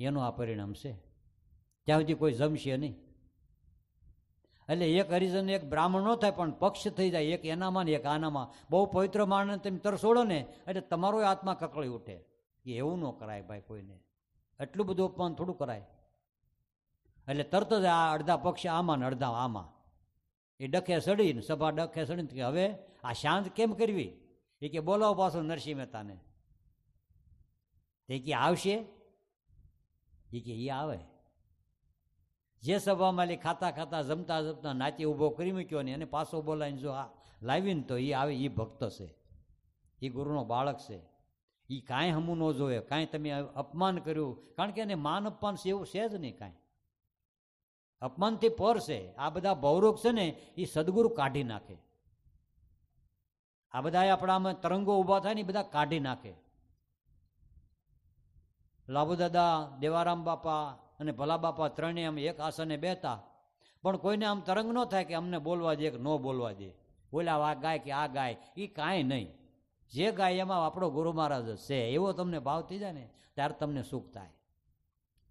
એનું આ પરિણામ છે. ત્યાં સુધી કોઈ જમશે નહીં. એટલે એક હરિજન એક બ્રાહ્મણ ન થાય, પણ પક્ષ થઈ જાય, એક એનામાં ને એક આનામાં. બહુ પવિત્ર માણસને તમે તરસોડો ને એટલે તમારો આત્મા કકળી ઉઠે. કે એવું ન કરાય ભાઈ કોઈને, એટલું બધું અપમાન થોડું કરાય. એટલે તરત જ આ અડધા પક્ષ આમાં ને અડધા આમાં એ ડખે સડીને, સભા ડખે સડીને કે હવે આ શાંત કેમ કરવી? એ કે બોલાવો પાછો નરસિંહ મહેતાને. તે કે આવશે? એ કે એ આવે. જે સભામાં ખાતા ખાતા જમતા જમતા નાચી ઊભો કરી મૂક્યો ને એને પાછો બોલાવીને જો આ લાવીને તો એ આવે. એ ભક્ત છે, એ ગુરુનો બાળક છે. એ કાંઈ હમું ન જોવે, કાંઈ તમે અપમાન કર્યું, કારણ કે એને માન અપમાન છે એવું છે જ નહીં કાંઈ. અપમાનથી પર છે. આ બધા ભવરોગ છે ને એ સદગુરુ કાઢી નાખે. આ બધા આપણામાં તરંગો ઊભા થાય ને એ બધા કાઢી નાખે. લાભુ દાદા, દેવારામ બાપા અને ભલા બાપા ત્રણેય આમ એક આસને બેતા, પણ કોઈને આમ તરંગ ન થાય કે અમને બોલવા દે કે ન બોલવા દે. બોલ્યા આ ગાય કે આ ગાય, એ કાંઈ નહીં. જે ગાય એમાં આપણો ગુરુ મહારાજ છે એવો તમને ભાવ થઈ જાય ને ત્યારે તમને સુખ થાય.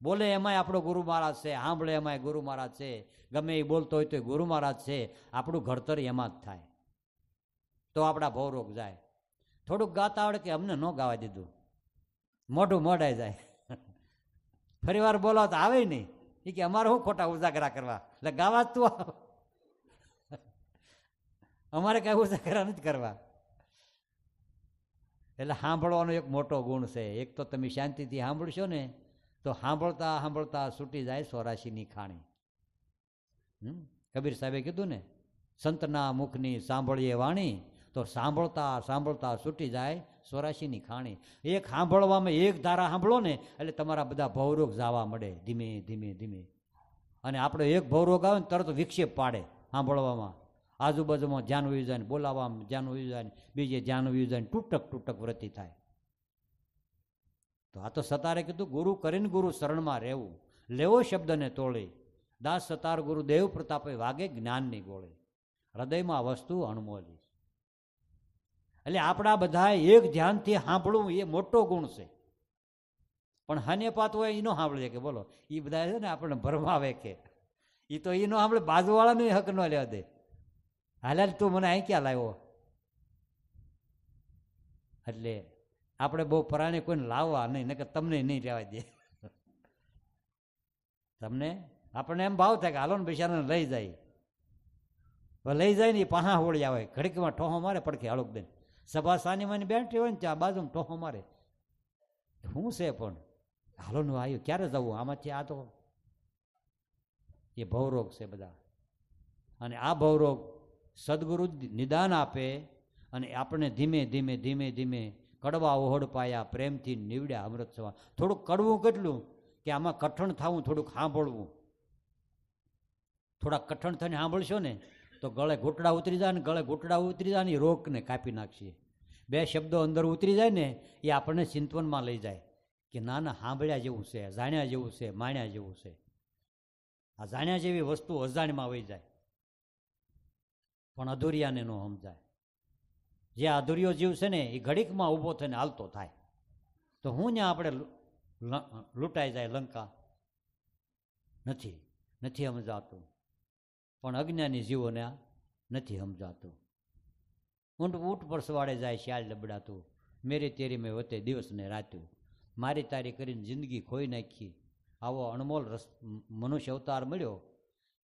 બોલે એમાંય આપણો ગુરુ મહારાજ છે, સાંભળે એમાંય ગુરુ મહારાજ છે, ગમે એ બોલતો હોય તો ગુરુ મહારાજ છે. આપણું ઘડતર એમાં જ થાય. તો આપણા ભવરોગ જાય. થોડુંક ગાતા આવડે કે અમને ન ગાવા દીધું, મોઢું મોઢાઈ જાય. ફરી વાર બોલાવ તો આવે નહીં. એ કે અમારે શું ખોટા ઉજાગરા કરવા, એટલે ગાવા જ તું આવ, અમારે કઈ ઉજાગરા નથી કરવા. એટલે સાંભળવાનો એક મોટો ગુણ છે. એક તો તમે શાંતિથી સાંભળશો ને તો સાંભળતા સાંભળતા છૂટી જાય 84ની ખાણી. કબીર સાહેબે કીધું ને, સંતના મુખની સાંભળીએ વાણી, તો સાંભળતા સાંભળતા છૂટી જાય 84ની ખાણી. એક સાંભળવામાં એક ધારા સાંભળો ને એટલે તમારા બધા ભવરોગ જવા મળે ધીમે ધીમે ધીમે. અને આપણે એક ભવરોગ આવે ને તરત વિક્ષેપ પાડે સાંભળવામાં. આજુબાજુમાં ધ્યાન વયું જાય ને, બોલાવવામાં ધ્યાન વયું જાય ને, બીજે ધ્યાન વયું જાય ને, તૂટક તૂટક વૃત્તિ થાય. તો આ તો સતારે કીધું, ગુરુ કરીને ગુરુ શરણમાં રહેવું, લેવો શબ્દને તોળી, દાસ સતાર ગુરુ દેવ પ્રતાપે વાગે જ્ઞાનની ગોળે, હૃદયમાં વસ્તુ અણમોલી. એટલે આપણા બધા એક ધ્યાનથી સાંભળવું એ મોટો ગુણ છે. પણ હાને પાત હોય એ ન સાંભળે કે બોલો, એ બધા છે ને આપણને ભરમાવે કે એ તો એ ન સાંભળે, બાજુવાળાનો હક ન લેવા દે. હાલ તું મને અહીં ક્યાં લાવ્યો? એટલે આપણે બહુ પરાણે કોઈને લાવવા નહીં, નકર તમને નહીં રહેવા દે. તમને આપણને એમ ભાવ થાય કે હાલો ને બિચારાને લઈ જાય. લઈ જાય ને એ પાહા હોળી આવે, ઘડીકમાં ઠોહો મારે પડખે હળુક દે. સભા સાની માની બેઠી હોય ને ત્યાં બાજુમાં ઠોહો મારે. શું છે પણ હાલો નું આવ્યું, ક્યારે જવું આમાંથી? આ તો એ ભવરોગ છે બધા. અને આ ભવરોગ સદગુરુ નિદાન આપે અને આપણે ધીમે ધીમે ધીમે ધીમે કડવા ઓહડ પાયા પ્રેમથી નીવડ્યા અમૃત સવા. થોડુંક કડવું કેટલું કે આમાં કઠણ થવું, થોડુંક સાંભળવું. થોડાક કઠણ થઈને સાંભળશો ને તો ગળે ઘૂંટડા ઉતરી જાય ને, ગળે ઘૂંટડા ઉતરી જાય ને એ રોગને કાપી નાખશે. બે શબ્દો અંદર ઉતરી જાય ને એ આપણને ચિંતવનમાં લઈ જાય કે ના ના સાંભળ્યા જેવું છે, જાણ્યા જેવું છે, માણ્યા જેવું છે. આ જાણ્યા જેવી વસ્તુ અજાણ્યમાં વહી જાય, પણ અધૂરિયાને ન સમજાય. જે અધૂરિયો જીવ છે ને એ ઘડીકમાં ઊભો થઈને હાલતો થાય. તો હું ત્યાં આપણે લૂંટાઈ જાય લંકા? નથી સમજાતું. પણ અજ્ઞાની જીવોને આ નથી સમજાતું. ઊંટ પર સવાડે જાય શ્યાલ લબડાતું, મેરી તેરી મેં વતે દિવસને રાતું, મારી તારી કરીને જિંદગી ખોઈ નાખી. આવો અણમોલ મનુષ્ય અવતાર મળ્યો.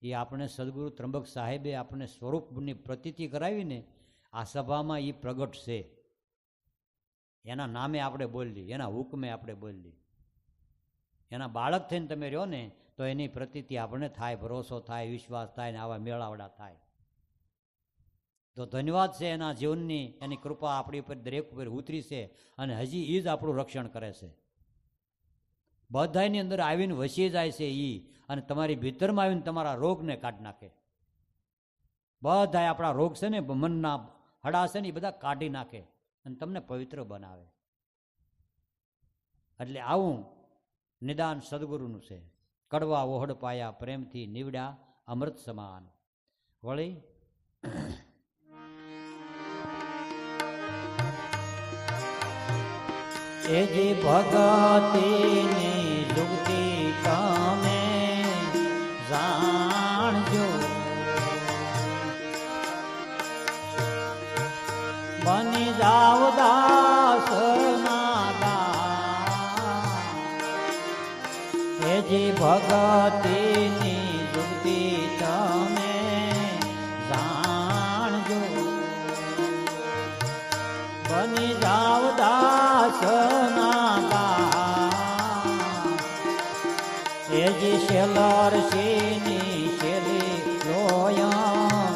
એ આપણે સદગુરુ ત્રંબક સાહેબે આપણે સ્વરૂપની પ્રતીતિ કરાવીને આ સભામાં એ પ્રગટ છે. એના નામે આપણે બોલી, એના હુકમે આપણે બોલી. એના બાળક થઈને તમે રહ્યો ને તો એની પ્રતીતિ આપણે થાય, ભરોસો થાય, વિશ્વાસ થાય ને આવા મેળાવડા થાય. તો ધન્યવાદ છે એના જીવનની, એની કૃપા આપણી ઉપર દરેક ઉપર ઉતરી છે અને હજી એ જ આપણું રક્ષણ કરે છે. બધાની અંદર આવીને વસી જાય છે એ, અને તમારી ભીતરમાં આવીને તમારા રોગને કાઢી નાખે. બધા આપણા રોગ છે ને, મનના હડા છે ને એ બધા કાઢી નાખે અને તમને પવિત્ર બનાવે. એટલે આવું નિદાન સદગુરુનું છે. કડવા ઓહડ પાયા પ્રેમથી નીવડ્યા અમૃત સમાન. વળી એ જે ભગતિની જુગતિ તમે જાણજો, બની જાવ દાસ એ જે ભગતિની જુગતિ તમે જાણજો, બની જાવ દાસ એ જે શેલર શેની શેલી લોયા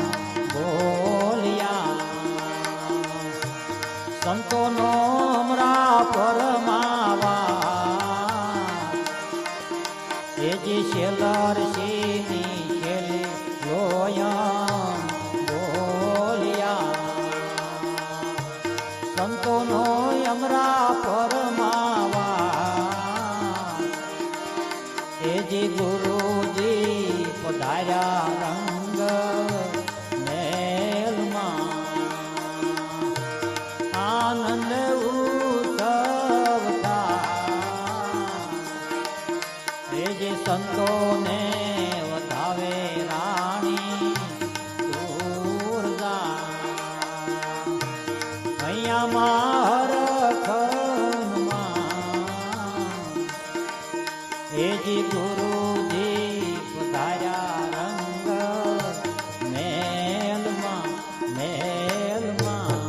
બોલ્યા, સંતોનો અમરા પરમાવા એ જે શેલર શેની શેલી લોયા બોલ્યા, સંતોનો અમરા પરમાવા એ જે ગુરુજી પધાર્યા રંગ મેલમાં, આનંદ ઉત્સવતા એ જે સંતોને વધાવે રાણી દુર્ગા, અહીંયામાં એ જે ગુરુજી પધાર્યા રંગ મેલમાં મેલમાં.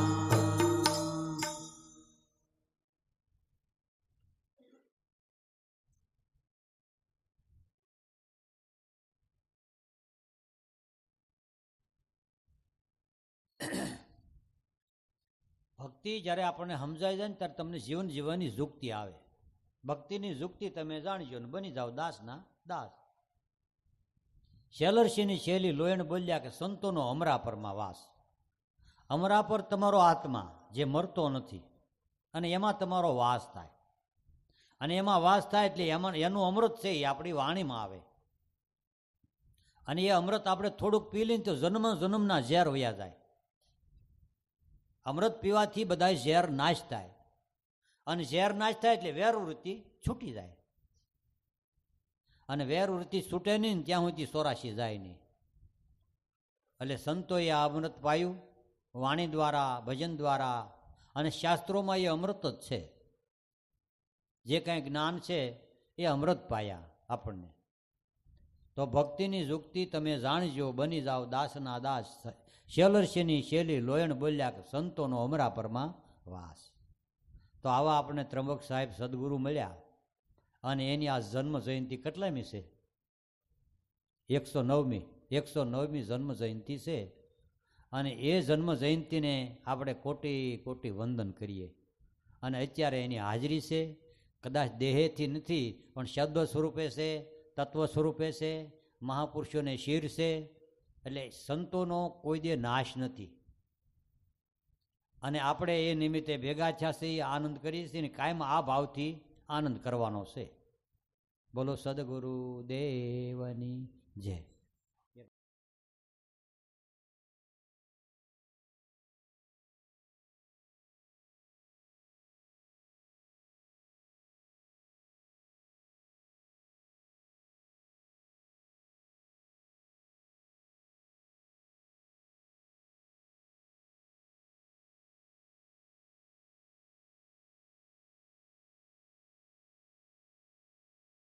ભક્તિ જ્યારે આપણને સમજાઈ જાય ને ત્યારે તમને જીવન જીવવાની યુક્તિ આવે. ભક્તિની યુક્તિ તમે જાણજો ને બની જાઓ દાસના દાસ. શેલરસિંહની શૈલી લોયણ બોલ્યા કે સંતોનો અમરા પરમાં વાસ. અમરા પર તમારો આત્મા જે મરતો નથી અને એમાં તમારો વાસ થાય, અને એમાં વાસ થાય એટલે એનું અમૃત છે એ આપણી વાણીમાં આવે, અને એ અમૃત આપણે થોડુંક પી લઈને તો જન્મ જન્મના ઝેર વયા જાય. અમૃત પીવાથી બધા ઝેર નાશ થાય, અને ઝેર નાશ થાય એટલે વેરવૃત્તિ છૂટી જાય, અને વેરવૃત્તિ છૂટે નહીં ત્યાં સુધી 84 જાય નહીં. એટલે સંતોએ આ અમૃત પાયું વાણી દ્વારા, ભજન દ્વારા, અને શાસ્ત્રોમાં એ અમૃત જ છે. જે કાંઈ જ્ઞાન છે એ અમૃત પાયા આપણને. તો ભક્તિની યુક્તિ તમે જાણજો, બની જાઓ દાસના દાસ. શેલરસિંહની શૈલી લોયણ બોલ્યા કે સંતોનો અમરા પરમાં વાસ. તો આવા આપણે ત્રંબક સાહેબ સદગુરુ મળ્યા, અને એની આ જન્મ જયંતિ કેટલામી છે? 109મી જન્મ જયંતિ છે. અને એ જન્મ જયંતિને આપણે કોટી કોટી વંદન કરીએ. અને અત્યારે એની હાજરી છે, કદાચ દેહેથી નથી પણ શબ્દ સ્વરૂપે છે, તત્વ સ્વરૂપે છે, મહાપુરુષોને શિર છે. એટલે સંતોનો કોઈ દે નાશ નથી, અને આપણે એ નિમિત્તે ભેગા થયા છીએ, આનંદ કરીએ છીએ, ને કાયમ આ ભાવથી આનંદ કરવાનો છે. બોલો સદગુરુ દેવની જય.